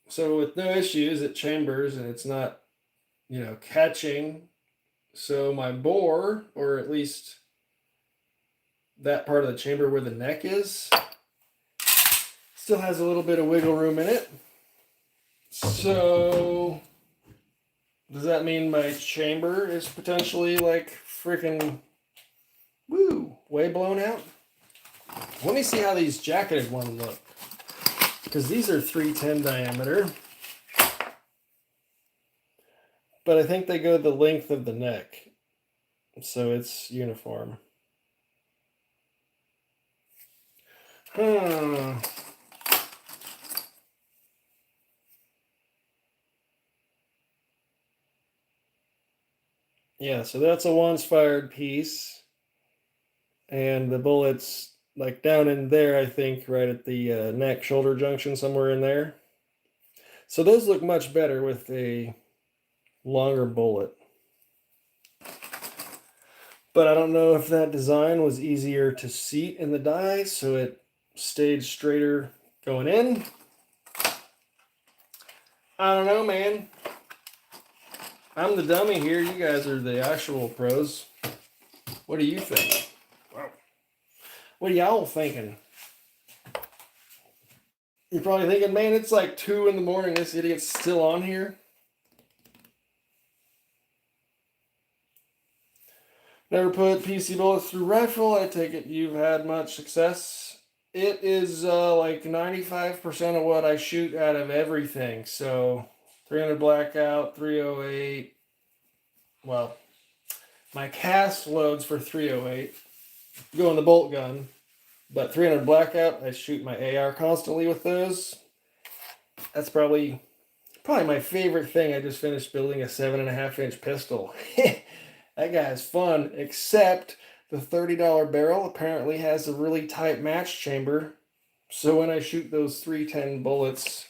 So with no issues, it chambers and it's not, catching. So my bore, or at least that part of the chamber where the neck is, still has a little bit of wiggle room in it. So does that mean my chamber is potentially like freaking way blown out? Let me see how these jacketed ones look, because these are 310 diameter, but I think they go the length of the neck, so it's uniform. Yeah, so that's a once fired piece, and the bullet's like down in there, I think, right at the neck shoulder junction, somewhere in there. So those look much better with a longer bullet. But I don't know if that design was easier to seat in the die, so it stayed straighter going in. I don't know, man. I'm the dummy here. You guys are the actual pros. What do you think? Wow. What are y'all thinking? You're probably thinking, man, it's like 2 in the morning. This idiot's still on here. Never put PC bullets through rifle. I take it you've had much success. It is like 95% of what I shoot out of everything. So 300 blackout, 308. Well, my cast loads for 308 go in the bolt gun, but 300 blackout, I shoot my AR constantly with those. That's probably my favorite thing. I just finished building a 7.5-inch pistol. That guy's fun, except the $30 barrel apparently has a really tight match chamber. So when I shoot those 310 bullets,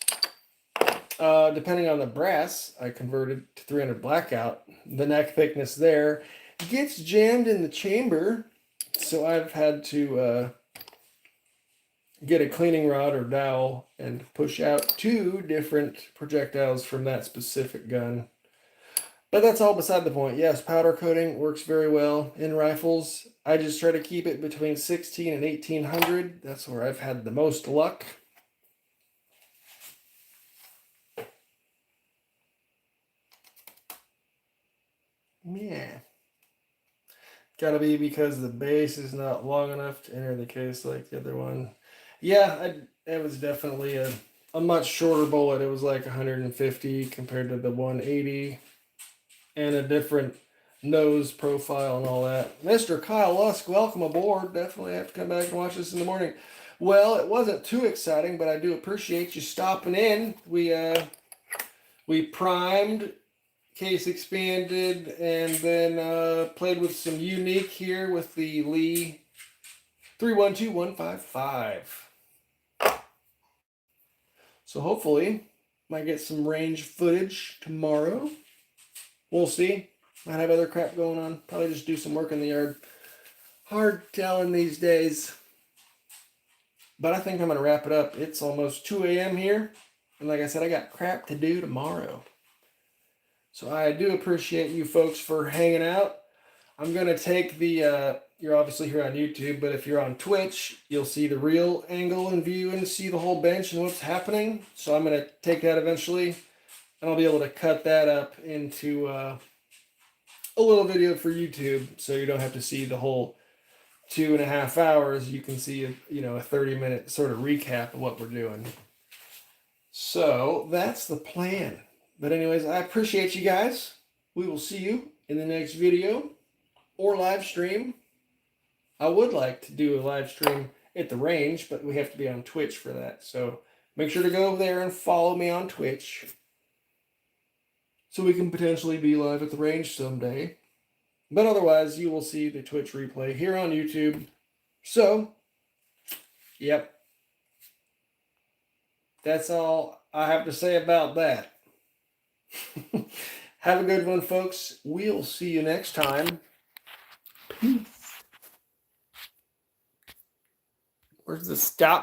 depending on the brass, I converted to 300 blackout. The neck thickness there gets jammed in the chamber. So I've had to get a cleaning rod or dowel and push out 2 different projectiles from that specific gun. But that's all beside the point. Yes, powder coating works very well in rifles. I just try to keep it between 16 and 1800. That's where I've had the most luck. Yeah. Gotta be because the base is not long enough to enter the case like the other one. Yeah, it was definitely a much shorter bullet. It was like 150 compared to the 180. And a different nose profile and all that. Mr. Kyle Lusk, welcome aboard. Definitely have to come back and watch this in the morning. Well, it wasn't too exciting, but I do appreciate you stopping in. We primed, case expanded, and then played with some unique here with the Lee 312155. So hopefully might get some range footage tomorrow. We'll see. Might have other crap going on. Probably just do some work in the yard. Hard telling these days. But I think I'm going to wrap it up. It's almost 2 a.m. here. And like I said, I got crap to do tomorrow. So I do appreciate you folks for hanging out. I'm going to take the, you're obviously here on YouTube, but if you're on Twitch, you'll see the real angle and view and see the whole bench and what's happening. So I'm going to take that eventually. And I'll be able to cut that up into a little video for YouTube, so you don't have to see the whole 2.5 hours. You can see a 30-minute sort of recap of what we're doing. So that's the plan. But anyways, I appreciate you guys. We will see you in the next video or live stream. I would like to do a live stream at the range, but we have to be on Twitch for that. So make sure to go there and follow me on Twitch, so we can potentially be live at the range someday. But otherwise, you will see the Twitch replay here on YouTube. So, yep. That's all I have to say about that. Have a good one, folks. We'll see you next time. Peace. Where's the stop?